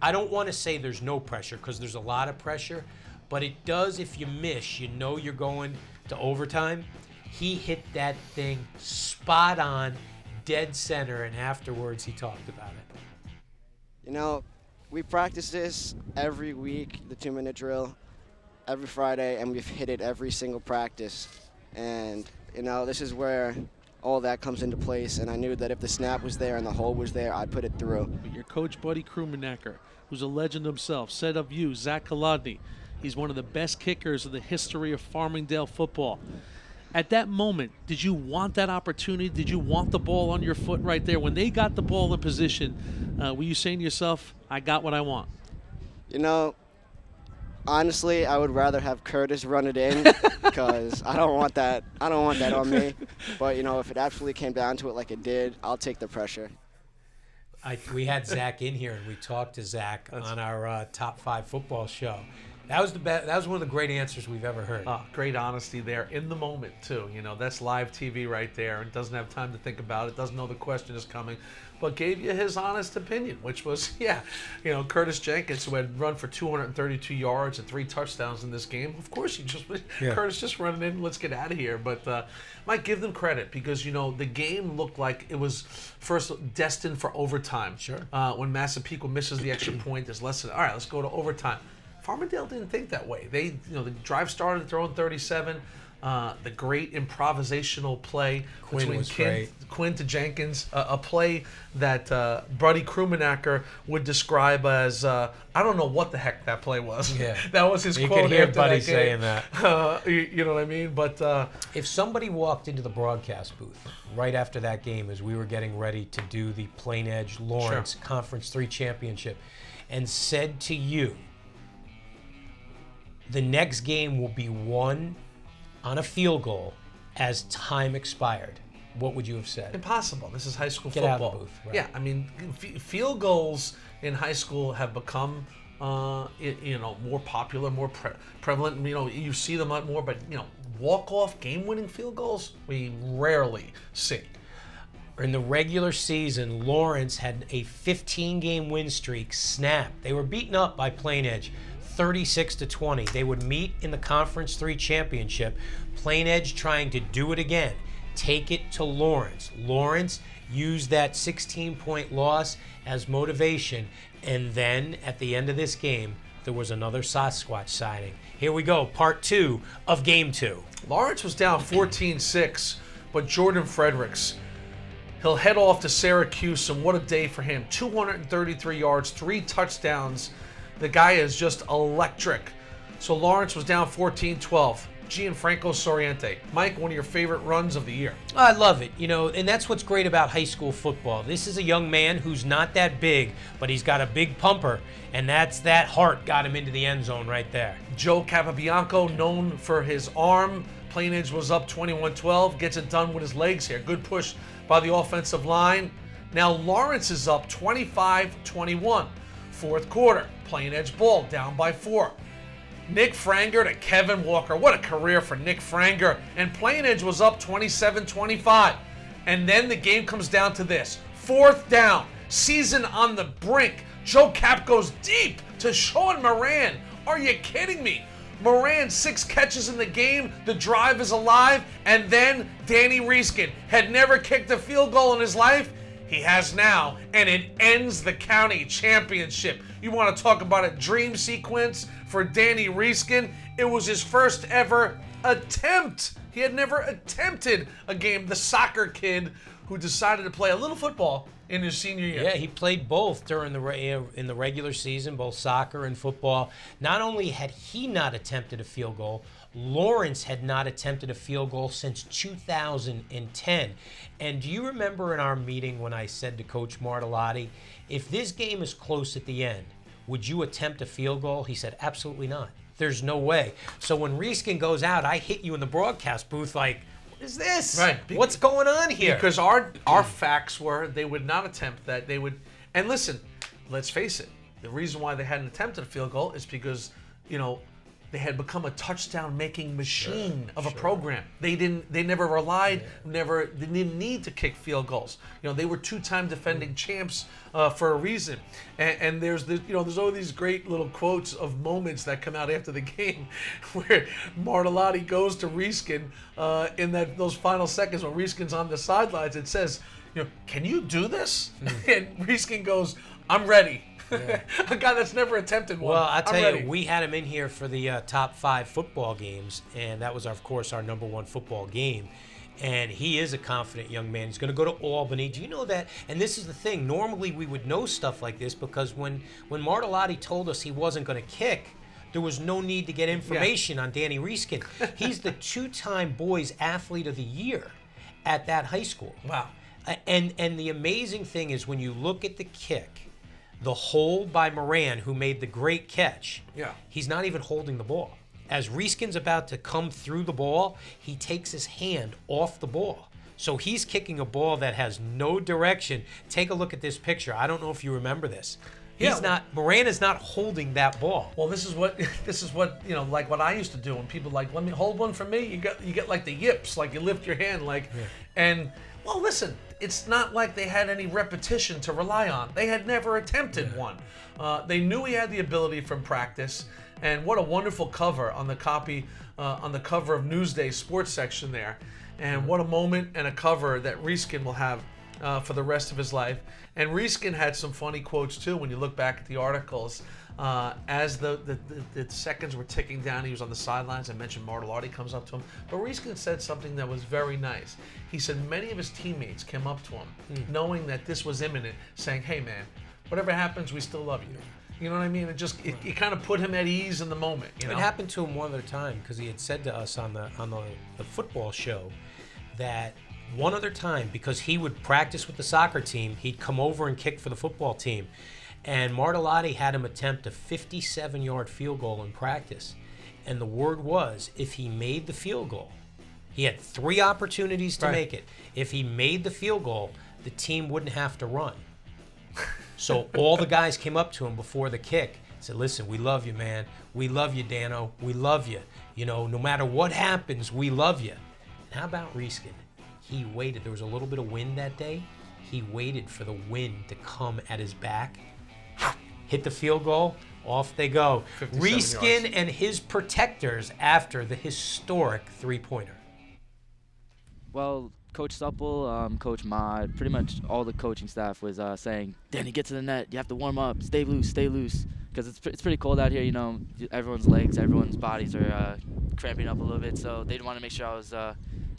I don't want to say there's no pressure, because there's a lot of pressure, but it does, if you miss, you know you're going to overtime. He hit that thing spot on, dead center, and afterwards he talked about it.
You know, we practice this every week, the 2-minute drill, every Friday, and we've hit it every single practice. And, you know, this is where all that comes into place, and I knew that if the snap was there and the hole was there, I'd put it through.
Your coach, Buddy Krumenacker, who's a legend himself, said of you, Zach Kolodny, he's one of the best kickers in the history of Farmingdale football. At that moment, did you want that opportunity? Did you want the ball on your foot right there? When they got the ball in position, were you saying to yourself, I got what I want?
You know, honestly, I would rather have Curtis run it in because I don't want that on me. But, you know, if it absolutely came down to it like it did, I'll take the pressure.
We had Zach in here, and we talked to Zach on our Top 5 football show. That was the best. That was one of the great answers we've ever heard.
Great honesty there in the moment too. You know, that's live TV right there, and doesn't have time to think about it. Doesn't know the question is coming, but gave you his honest opinion, which was, yeah, you know, Curtis Jenkins, who had run for 232 yards and 3 touchdowns in this game. Of course, Curtis just running in. Let's get out of here. But Mike, give them credit because, you know, the game looked like it was first destined for overtime. Sure. When Massapequa misses the extra point, there's less than, all right, let's go to overtime. Farmingdale didn't think that way. They, you know, the drive started throwing 37. The great improvisational play between Quinn to Jenkins, a play that Buddy Krumenacker would describe as, I don't know what the heck that play was.
Yeah.
That was his quote.
You could hear
after
Buddy
that game.
saying that.
You know what I mean? But
if somebody walked into the broadcast booth right after that game as we were getting ready to do the Plain Edge Lawrence Conference 3 championship and said to you, the next game will be won on a field goal as time expired, what would you have said?
Impossible. This is high school
Get
football.
out of the booth. Right.
Yeah, I mean, field goals in high school have become, you know, more popular, more prevalent. You know, you see them a lot more, but, you know, walk-off game-winning field goals, we rarely see.
In the regular season, Lawrence had a 15-game win streak snap. They were beaten up by Plain Edge, 36-20. They would meet in the Conference 3 championship. Plain Edge trying to do it again, take it to Lawrence. Lawrence used that 16-point loss as motivation, and then at the end of this game, there was another Sasquatch sighting. Here we go, part 2 of game 2.
Lawrence was down 14-6, but Jordan Fredericks, he'll head off to Syracuse, and what a day for him. 233 yards, 3 touchdowns. The guy is just electric. So Lawrence was down 14-12. Gianfranco Soriente. Mike, one of your favorite runs of the year.
I love it, you know, and that's what's great about high school football. This is a young man who's not that big, but he's got a big pumper, and that heart got him into the end zone right there.
Joe Capabianco, known for his arm. Plain Edge was up 21-12, gets it done with his legs here. Good push by the offensive line. Now Lawrence is up 25-21. Fourth quarter, Plain Edge ball down by 4. Nick Franger to Kevin Walker. What a career for Nick Franger. And Plain Edge was up 27-25. And then the game comes down to this. 4th down, season on the brink. Joe Cap goes deep to Sean Moran. Are you kidding me? Moran, 6 catches in the game. The drive is alive. And then Danny Reeskin had never kicked a field goal in his life. He has now, and it ends the county championship. You want to talk about a dream sequence for Danny Reeskin? It was his first ever attempt. He had never attempted a game. The soccer kid who decided to play a little football in his senior year.
Yeah, he played both during in the regular season, both soccer and football. Not only had he not attempted a field goal, Lawrence had not attempted a field goal since 2010. And do you remember in our meeting when I said to Coach Martellotti, if this game is close at the end, would you attempt a field goal? He said, absolutely not. There's no way. So when Reeskin goes out, I hit you in the broadcast booth like, what is this?
Right.
What's going on here?
Because our facts were they would not attempt that. They would, and listen, let's face it, the reason why they hadn't attempted a field goal is because, they had become a touchdown-making machine of a program. They never relied, they didn't need to kick field goals. They were two-time defending champs for a reason. And there's all these great little quotes of moments that come out after the game, where Martellotti goes to Rieskin in those final seconds when Rieskin's on the sidelines. It says, "Can you do this?" And Rieskin goes, "I'm ready." Yeah. A guy that's never attempted one.
Well, I'll tell you, we had him in here for the top 5 football games, and that was, of course, our #1 football game. And he is a confident young man. He's going to go to Albany. Do you know that? And this is the thing. Normally, we would know stuff like this because when Martellotti told us he wasn't going to kick, there was no need to get information on Danny Rieskin. He's the 2-time Boys Athlete of the Year at that high school.
Wow.
And the amazing thing is when you look at the kick, the hold by Moran, who made the great catch, he's not even holding the ball. As Rieskin's about to come through the ball, he takes his hand off the ball. So he's kicking a ball that has no direction. Take a look at this picture. I don't know if you remember this. Moran is not holding that ball.
Well, this is what like what I used to do when people like, let me hold one for me. You get like the yips, like you lift your hand, and well, listen, it's not like they had any repetition to rely on. They had never attempted one. They knew he had the ability from practice, and what a wonderful cover on the copy, on the cover of Newsday sports section there. And what a moment and a cover that Rieskin will have for the rest of his life. And Rieskin had some funny quotes too when you look back at the articles. As the seconds were ticking down, he was on the sidelines. I mentioned Martellotti comes up to him. But Rieskin said something that was very nice. He said many of his teammates came up to him, knowing that this was imminent, saying, "Hey man, whatever happens, we still love you." You know what I mean? It kind of put him at ease in the moment. It
happened to him one other time because he had said to us on the football show that one other time, because he would practice with the soccer team, he'd come over and kick for the football team. And Martellotti had him attempt a 57-yard field goal in practice. And the word was, if he made the field goal, he had 3 opportunities to make it. If he made the field goal, the team wouldn't have to run. So all the guys came up to him before the kick and said, "Listen, we love you, man. We love you, Dano. We love you. No matter what happens, we love you." And how about Rieskin? He waited. There was a little bit of wind that day. He waited for the wind to come at his back. Hit the field goal, off they go. Rieskin yards. And his protectors after the historic 3-pointer.
Well, Coach Supple, Coach Maude, pretty much all the coaching staff was saying, "Danny, get to the net. You have to warm up. Stay loose, stay loose." Because it's pretty cold out here, everyone's legs, everyone's bodies are cramping up a little bit. So they want to make sure I was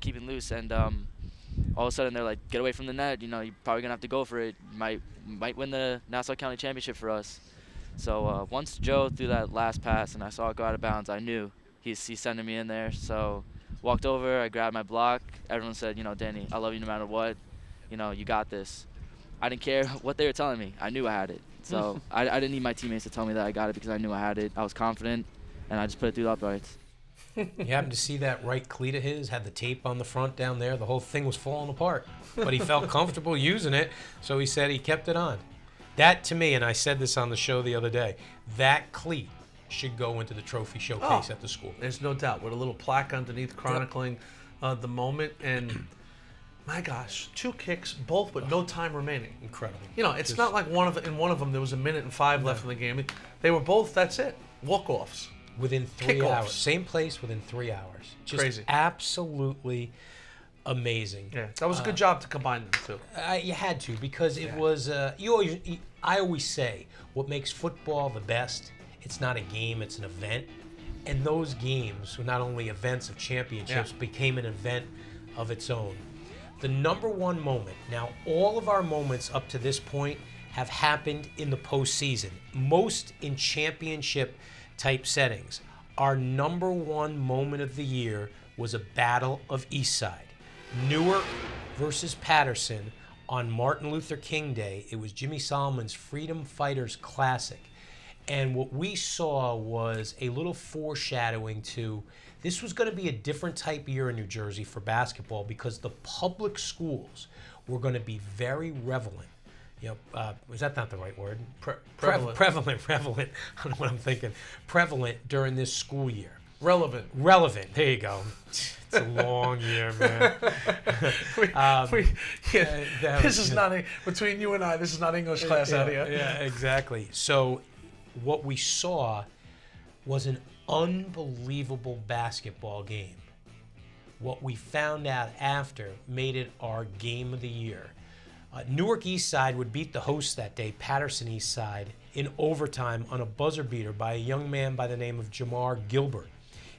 keeping loose. And all of a sudden they're like, "Get away from the net. You're probably going to have to go for it. You might win the Nassau County Championship for us." So once Joe threw that last pass and I saw it go out of bounds, I knew he's sending me in there. So walked over, I grabbed my block. Everyone said, "Danny, I love you no matter what. You got this." I didn't care what they were telling me. I knew I had it. So I didn't need my teammates to tell me that I got it because I knew I had it. I was confident, and I just put it through the uprights.
You happened to see that right cleat of his, had the tape on the front down there. The whole thing was falling apart, but he felt comfortable using it, so he said he kept it on. That, to me, and I said this on the show the other day, that cleat should go into the trophy showcase at the school.
There's no doubt, with a little plaque underneath chronicling the moment. And my gosh, 2 kicks, both with no time remaining.
Incredible.
It's not like one of them there was 1 minute and 5 left in the game. They were both, that's it, walk-offs.
Within 3 hours. Same place within 3 hours. Just
crazy.
Absolutely amazing.
Yeah, that was a good job to combine them too.
You had to, because it was, I always say, what makes football the best, it's not a game, it's an event. And those games were not only events of championships, became an event of its own. The #1 moment, now all of our moments up to this point have happened in the postseason, most in championship type settings. Our #1 moment of the year was a battle of East Side. Newark versus Patterson on Martin Luther King Day. It was Jimmy Solomon's Freedom Fighters Classic. And what we saw was a little foreshadowing to, this was going to be a different type year in New Jersey for basketball because the public schools were going to be very relevant Was that not the right word?
Prevalent.
Prevalent. I don't know what I'm thinking. Prevalent during this school year.
Relevant.
There you go. It's a long year, man.
This is not between you and I. This is not English class out here.
Yeah, exactly. So, what we saw was an unbelievable basketball game. What we found out after made it our game of the year. Newark Eastside would beat the hosts that day, Patterson Eastside, in overtime on a buzzer beater by a young man by the name of Jamar Gilbert.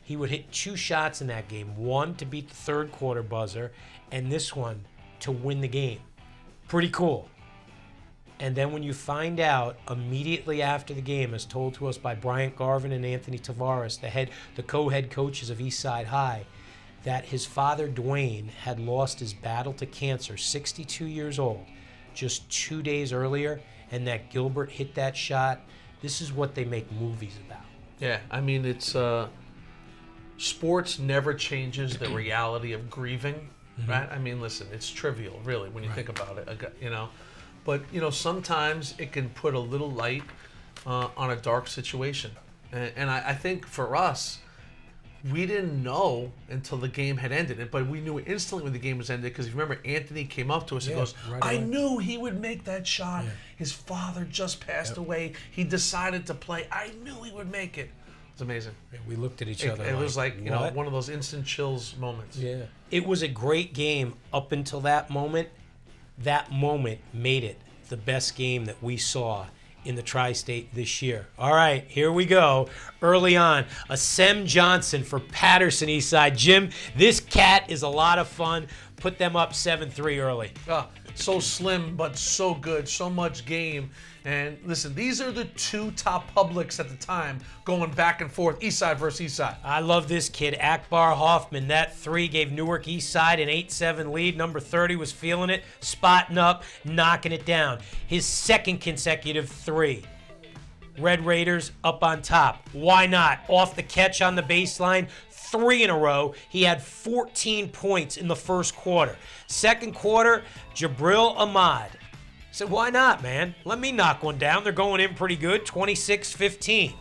He would hit 2 shots in that game, one to beat the third quarter buzzer, and this one to win the game. Pretty cool. And then when you find out immediately after the game, as told to us by Bryant Garvin and Anthony Tavares, the co-head coaches of Eastside High, that his father, Dwayne, had lost his battle to cancer, 62 years old, just 2 days earlier, and that Gilbert hit that shot. This is what they make movies about.
Yeah, I mean, it's sports never changes the reality of grieving, right? I mean, listen, it's trivial, really, when you think about it, you know. But, you know, sometimes it can put a little light on a dark situation. And I think for us, we didn't know until the game had ended, but we knew instantly when the game was ended, because if you remember, Anthony came up to us and goes, I knew he would make that shot. Yeah. His father just passed away. He decided to play. I knew he would make it. It's amazing.
Yeah, we looked at each other.
It was like, you know, one of those instant chills moments.
Yeah. It was a great game up until that moment. That moment made it the best game that we saw in the Tri-State this year. All right, here we go. Early on, Sem Johnson for Patterson Eastside. Jim, this cat is a lot of fun. Put them up 7-3 early.
So slim, but so good. So much game. And listen, these are the 2 top publics at the time going back and forth, Eastside versus Eastside.
I love this kid, Akbar Hoffman. That 3 gave Newark Eastside an 8-7 lead. Number 30 was feeling it, spotting up, knocking it down. His second consecutive 3. Red Raiders up on top. Why not? Off the catch on the baseline, 3 in a row. He had 14 points in the first quarter. Second quarter, Jabril Ahmad said, why not, man? Let me knock one down. They're going in pretty good, 26-15.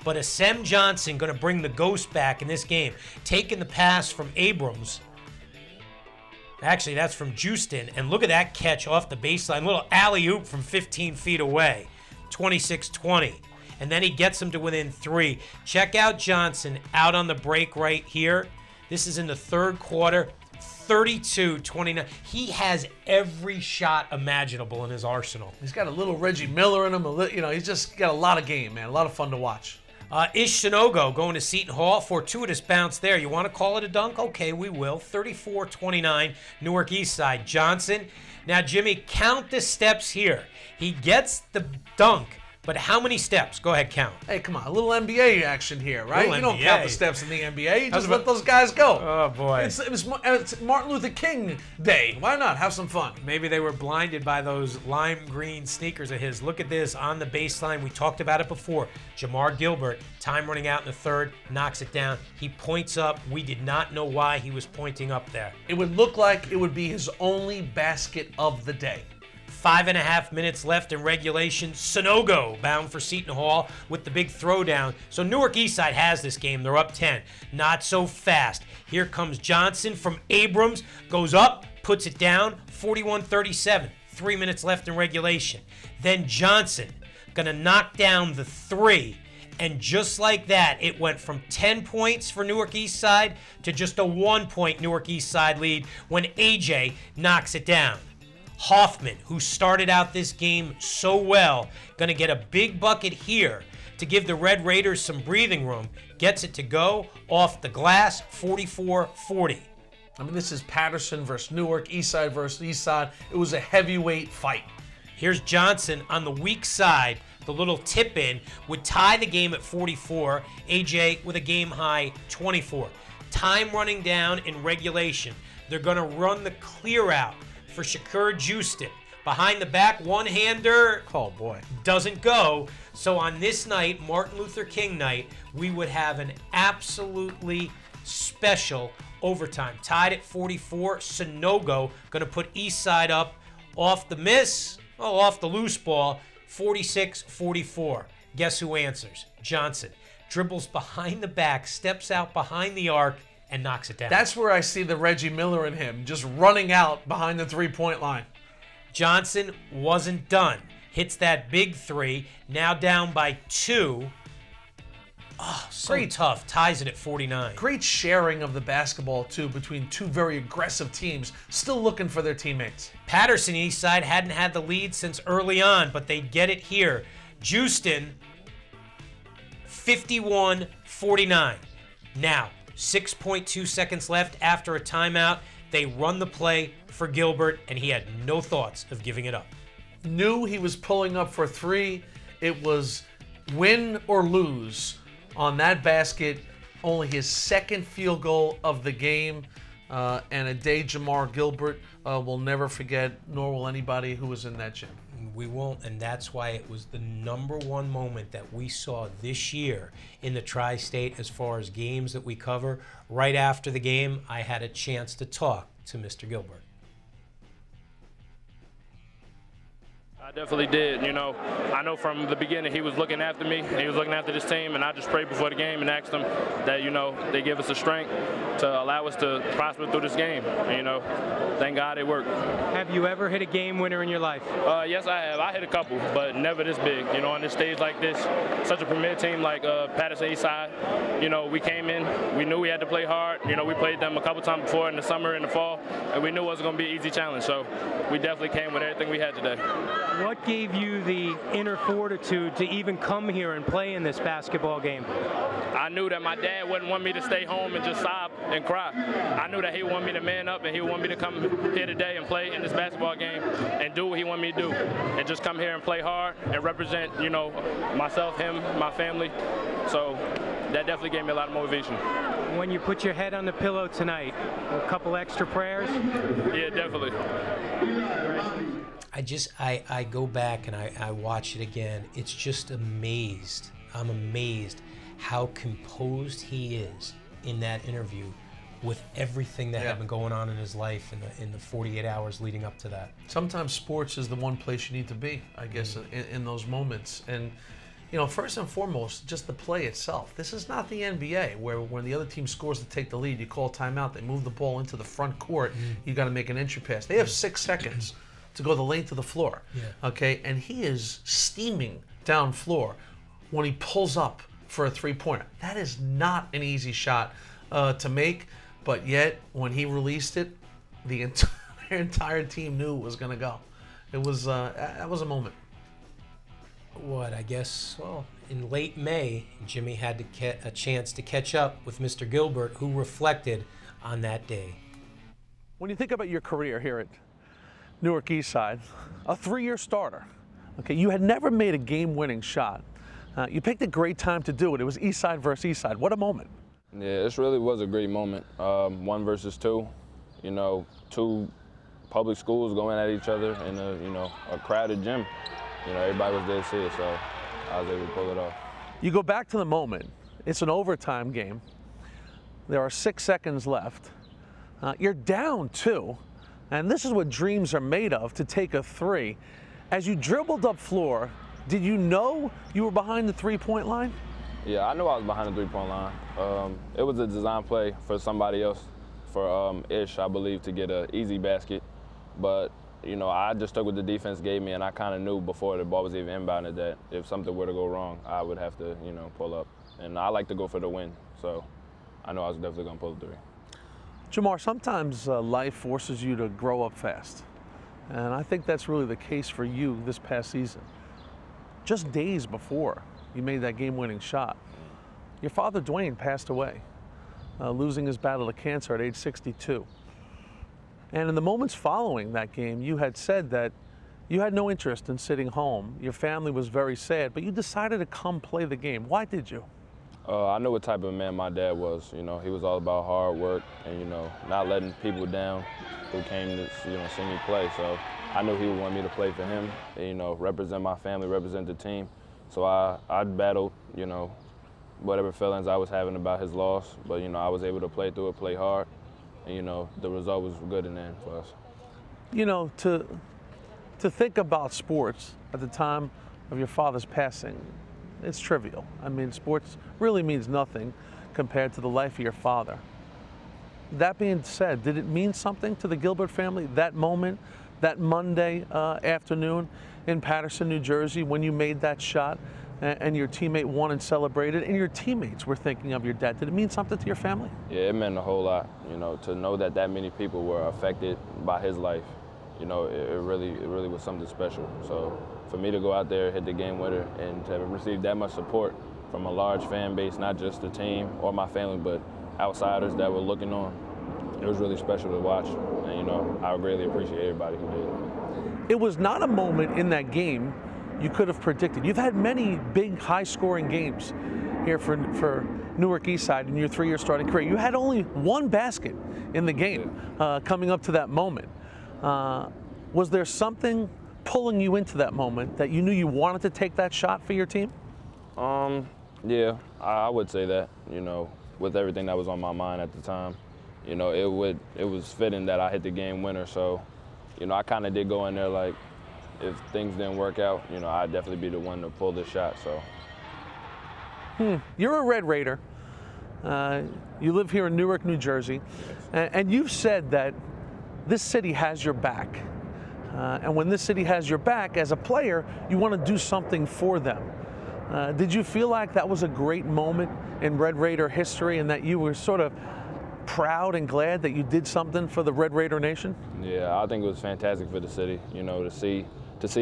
But Sem Johnson going to bring the ghost back in this game, taking the pass from Abrams. Actually, that's from Justin. And look at that catch off the baseline. Little alley-oop from 15 feet away, 26-20. And then he gets him to within 3. Check out Johnson out on the break right here. This is in the third quarter. 32-29. He has every shot imaginable in his arsenal.
He's got a little Reggie Miller in him. You know, he's just got a lot of game, man. A lot of fun to watch.
Ish Sanogo going to Seton Hall. Fortuitous bounce there. You want to call it a dunk? Okay, we will. 34-29, Newark Eastside. Johnson. Now, Jimmy, count the steps here. He gets the dunk. But how many steps? Go ahead, count.
Hey, come on. A little NBA action here, right? You don't count the steps in the NBA. You just let those guys go.
Oh, boy.
It's Martin Luther King Day. Why not? Have some fun.
Maybe they were blinded by those lime green sneakers of his. Look at this on the baseline. We talked about it before. Jamar Gilbert, time running out in the third, knocks it down. He points up. We did not know why he was pointing up there.
It would look like it would be his only basket of the day.
5.5 minutes left in regulation. Sanogo bound for Seton Hall with the big throwdown. So Newark Eastside has this game. They're up 10. Not so fast. Here comes Johnson from Abrams. Goes up, puts it down. 41-37. 3 minutes left in regulation. Then Johnson going to knock down the 3. And just like that, it went from 10 points for Newark Eastside to just a 1-point Newark Eastside lead when AJ knocks it down. Hoffman, who started out this game so well, going to get a big bucket here to give the Red Raiders some breathing room. Gets it to go off the glass, 44-40.
I mean, this is Patterson versus Newark, Eastside versus Eastside. It was a heavyweight fight.
Here's Johnson on the weak side. The little tip-in would tie the game at 44. AJ with a game-high 24. Time running down in regulation. They're going to run the clear out for Shakur Justin. Behind the back, one-hander.
Oh, boy.
Doesn't go. So on this night, Martin Luther King night, we would have an absolutely special overtime. Tied at 44. Sanogo going to put Eastside up off the miss. Oh, off the loose ball, 46-44. Guess who answers? Johnson. Dribbles behind the back, steps out behind the arc, and knocks it down.
That's where I see the Reggie Miller in him, just running out behind the three-point line.
Johnson wasn't done. Hits that big three, now down by 2. Oh, so
Great.
tough. Ties it at 49.
Great sharing of the basketball, too, between two very aggressive teams, still looking for their teammates.
Patterson Eastside hadn't had the lead since early on, but they get it here. Houston, 51-49. Now, 6.2 seconds left after a timeout. They run the play for Gilbert, and he had no thoughts of giving it up.
Knew he was pulling up for 3. It was win or lose on that basket. Only his second field goal of the game, and a day Jamar Gilbert will never forget, nor will anybody who was in that gym.
We won't, and that's why it was the #1 moment that we saw this year in the Tri-State as far as games that we cover. Right after the game, I had a chance to talk to Mr. Gilbert.
I definitely did. You know, I know from the beginning he was looking after me, and he was looking after this team, and I just prayed before the game and asked them that, you know, they give us the strength to allow us to prosper through this game. And, you know, thank God it worked.
Have you ever hit a game winner in your life?
Yes, I have. I hit a couple, but never this big. You know, on this stage like this, such a premier team like Patterson Eastside, you know, we came in, we knew we had to play hard. You know, we played them a couple times before in the summer and the fall, and we knew it was going to be an easy challenge. So we definitely came with everything we had today.
What gave you the inner fortitude to even come here and play in this basketball game?
I knew that my dad wouldn't want me to stay home and just sob and cry. I knew that he would want me to man up, and he would want me to come here today and play in this basketball game and do what he wanted me to do, and just come here and play hard and represent, you know, myself, him, my family. So that definitely gave me a lot of motivation.
When you put your head on the pillow tonight, a couple extra prayers?
Yeah, definitely.
I go back and I watch it again. It's just amazed. I'm amazed how composed he is in that interview with everything that had been going on in his life in the 48 hours leading up to that.
Sometimes sports is the one place you need to be, I guess, in those moments. And, you know, first and foremost, just the play itself. This is not the NBA where when the other team scores to take the lead, you call timeout, they move the ball into the front court, you got to make an entry pass. They have 6 seconds to go the length of the floor, okay? And he is steaming down floor when he pulls up for a three-pointer. That is not an easy shot to make, but yet when he released it, the entire team knew it was going to go. It was that was a moment.
What, I guess, well, in late May, Jimmy had to get a chance to catch up with Mr. Gilbert, who reflected on that day.
When you think about your career here at Newark Eastside, a 3-year starter, okay, you had never made a game-winning shot. You picked a great time to do it. It was Eastside versus Eastside. What a moment.
Yeah, this really was a great moment. 1 versus 2, you know, 2 public schools going at each other in a, you know, a crowded gym. You know, everybody was there to see it, so I was able to pull it off.
You go back to the moment. It's an overtime game. There are 6 seconds left. You're down 2, and this is what dreams are made of, to take a 3. As you dribbled up floor, did you know you were behind the three-point line?
Yeah, I knew I was behind the three-point line. It was a design play for somebody else, for Ish, I believe, to get an easy basket. But, you know, I just stuck with the defense gave me, and I kind of knew before the ball was even inbounded that if something were to go wrong, I would have to, you know, pull up. And I like to go for the win, so I know I was definitely going to pull the 3.
Jamar, sometimes life forces you to grow up fast. And I think that's really the case for you this past season. Just days before you made that game-winning shot, your father, Dwayne, passed away, losing his battle to cancer at age 62. And in the moments following that game, you had said that you had no interest in sitting home. Your family was very sad, but you decided to come play the game. Why did you?
I knew what type of man my dad was. You know, he was all about hard work and, you know, not letting people down who came to, you know, see me play. So I knew he would want me to play for him and, you know, represent my family, represent the team. So I battled, you know, whatever feelings I was having about his loss. But, you know, I was able to play through it, play hard. And, you know, the result was good in the end for us.
You know, to to think about sports at the time of your father's passing, it's trivial. I mean, sports really means nothing compared to the life of your father. That being said, did it mean something to the Gilbert family, that moment, that Monday afternoon in Paterson, New Jersey, when you made that shot and your teammate won and celebrated, and your teammates were thinking of your dad? Did it mean something to your family?
Yeah, it meant a whole lot. You know, to know that that many people were affected by his life, you know, it really was something special. So for me to go out there, hit the game winner, and to receive that much support from a large fan base, not just the team or my family, but outsiders that were looking on, it was really special to watch. And, you know, I greatly appreciate everybody who did.
It was not a moment in that game you could have predicted. You've had many big, high-scoring games here for Newark Eastside in your 3-year starting career. You had only one basket in the game coming up to that moment. Was there something pulling you into that moment that you knew you wanted to take that shot for your team?
Yeah, I would say that, you know, with everything that was on my mind at the time. You know, it was fitting that I hit the game winner. So, you know, I kind of did go in there like, if things didn't work out, you know, I'd definitely be the one to pull the shot. So.
You're a Red Raider. You live here in Newark, New Jersey, and you've said that this city has your back. And when this city has your back, as a player, you want to do something for them. Did you feel like that was a great moment in Red Raider history, and that you were sort of proud and glad that you did something for the Red Raider Nation?
Yeah, I think it was fantastic for the city. You know, to see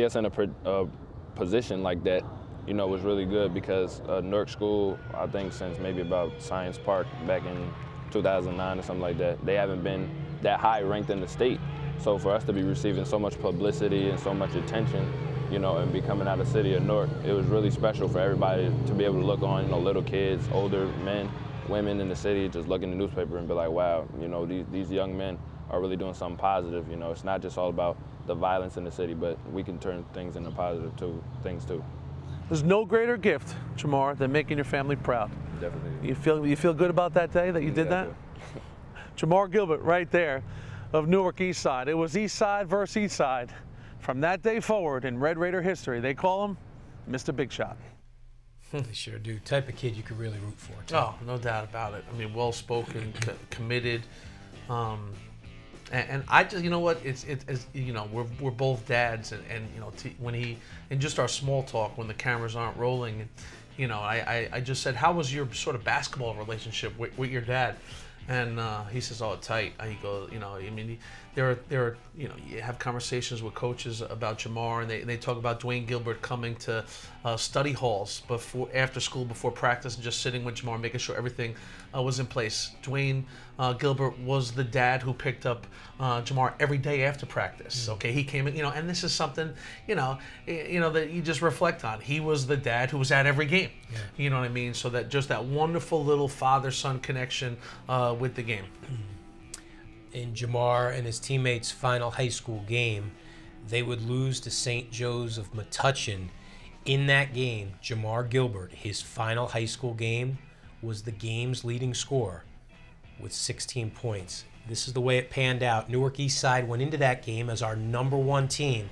us in a position like that, you know, was really good, because Newark School, I think since maybe about Science Park back in 2009 or something like that, they haven't been that high ranked in the state. So for us to be receiving so much publicity and so much attention, you know, and be coming out of the city of Newark, it was really special for everybody to be able to look on, you know, little kids, older men, women in the city, just look in the newspaper and be like, wow, you know, these young men are really doing something positive. You know, it's not just all about the violence in the city, but we can turn things into positive things too.
There's no greater gift, Jamar, than making your family proud.
Definitely.
You feel good about that day that you did that? Jamar Gilbert right there of Newark Eastside. It was Eastside versus Eastside. From that day forward in Red Raider history, they call him Mr. Big Shot.
They sure do. Type of kid you could really root for, too.
Oh, no doubt about it. I mean, well-spoken, committed. And I just, you know what, it's you know, we're both dads, and you know, when in just our small talk, when the cameras aren't rolling, you know, I just said, how was your sort of basketball relationship with your dad? And he says, oh, tight. He goes, you know, I mean, there are, you know, you have conversations with coaches about Jamar, and they talk about Dwayne Gilbert coming to study halls after school, before practice, and just sitting with Jamar, making sure everything was in place. Dwayne Gilbert was the dad who picked up Jamar every day after practice. Okay, he came in, you know, and this is something, you know that you just reflect on. He was the dad who was at every game. Yeah. You know what I mean? So that just that wonderful little father-son connection with the game.
In Jamar and his teammates' final high school game, they would lose to St. Joe's of Metuchen. In that game, Jamar Gilbert, his final high school game, was the game's leading scorer with 16 points. This is the way it panned out. Newark Eastside went into that game as our #1 team.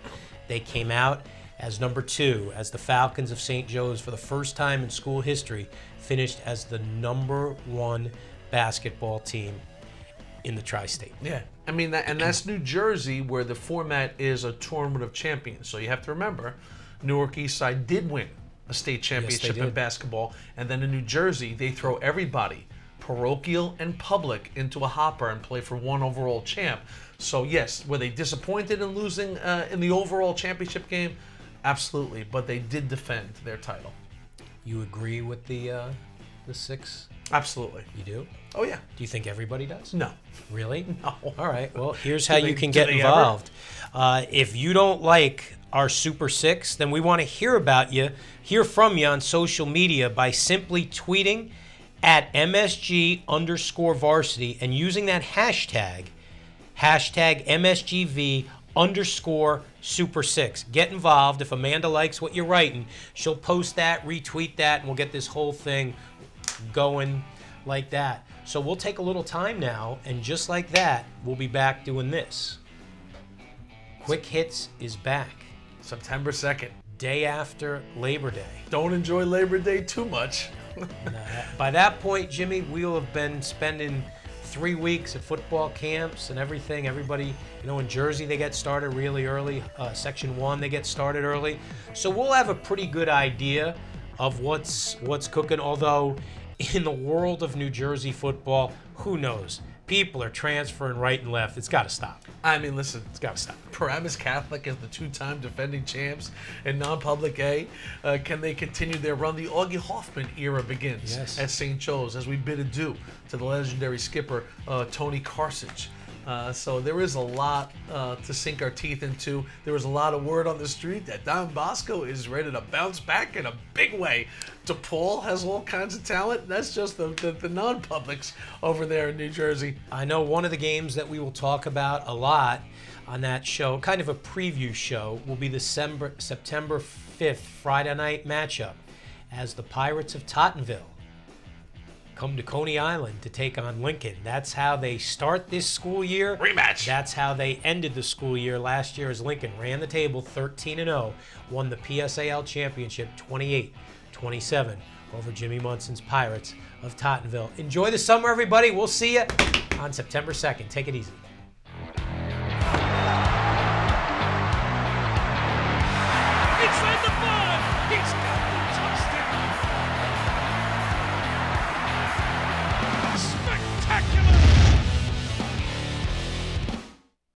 They came out as #2, as the Falcons of St. Joe's, for the first time in school history, finished as the #1 basketball team in the tri-state.
Yeah, I mean, that's New Jersey, where the format is a tournament of champions. So you have to remember, Newark Eastside did win a state championship in basketball, and then in New Jersey, they throw everybody, parochial and public, into a hopper and play for one overall champ. So yes, were they disappointed in losing in the overall championship game? Absolutely, but they did defend their title.
You agree with the 6?
Absolutely.
You do?
Oh, yeah.
Do you think everybody does?
No.
Really?
No.
All right. Well, here's how you can get involved. If you don't like our Super 6, then we want to hear from you on social media by simply tweeting at MSG_varsity and using that hashtag MSGV_Super6. Get involved. If Amanda likes what you're writing, she'll post that, retweet that, and we'll get this whole thing going like that. So we'll take a little time now, and just like that, we'll be back doing this. Quick Hits is back.
September 2nd.
Day after Labor Day.
Don't enjoy Labor Day too much.
By that point, Jimmy, we'll have been spending 3 weeks at football camps and everything. Everybody, in Jersey, they get started really early. Section 1, they get started early. So we'll have a pretty good idea of what's cooking, although in the world of New Jersey football, who knows? People are transferring right and left. It's got to stop.
I mean, listen.
It's got to stop.
Paramus Catholic is the 2-time defending champs in non-public A. Can they continue their run? The Augie Hoffman era begins at St. Joe's as we bid adieu to the legendary skipper, Tony Karsich. So there is a lot to sink our teeth into. There was a lot of word on the street that Don Bosco is ready to bounce back in a big way. DePaul has all kinds of talent. That's just the non-publics over there in New Jersey.
I know one of the games that we will talk about a lot on that show, kind of a preview show, will be the September 5th Friday night matchup as the Pirates of Tottenville come to Coney Island to take on Lincoln. That's how they start this school year.
Rematch.
That's how they ended the school year last year as Lincoln ran the table 13-0, won the PSAL championship 28-27 over Jimmy Munson's Pirates of Tottenville. Enjoy the summer, everybody. We'll see you on September 2nd. Take it easy.
Inside the 5. He's got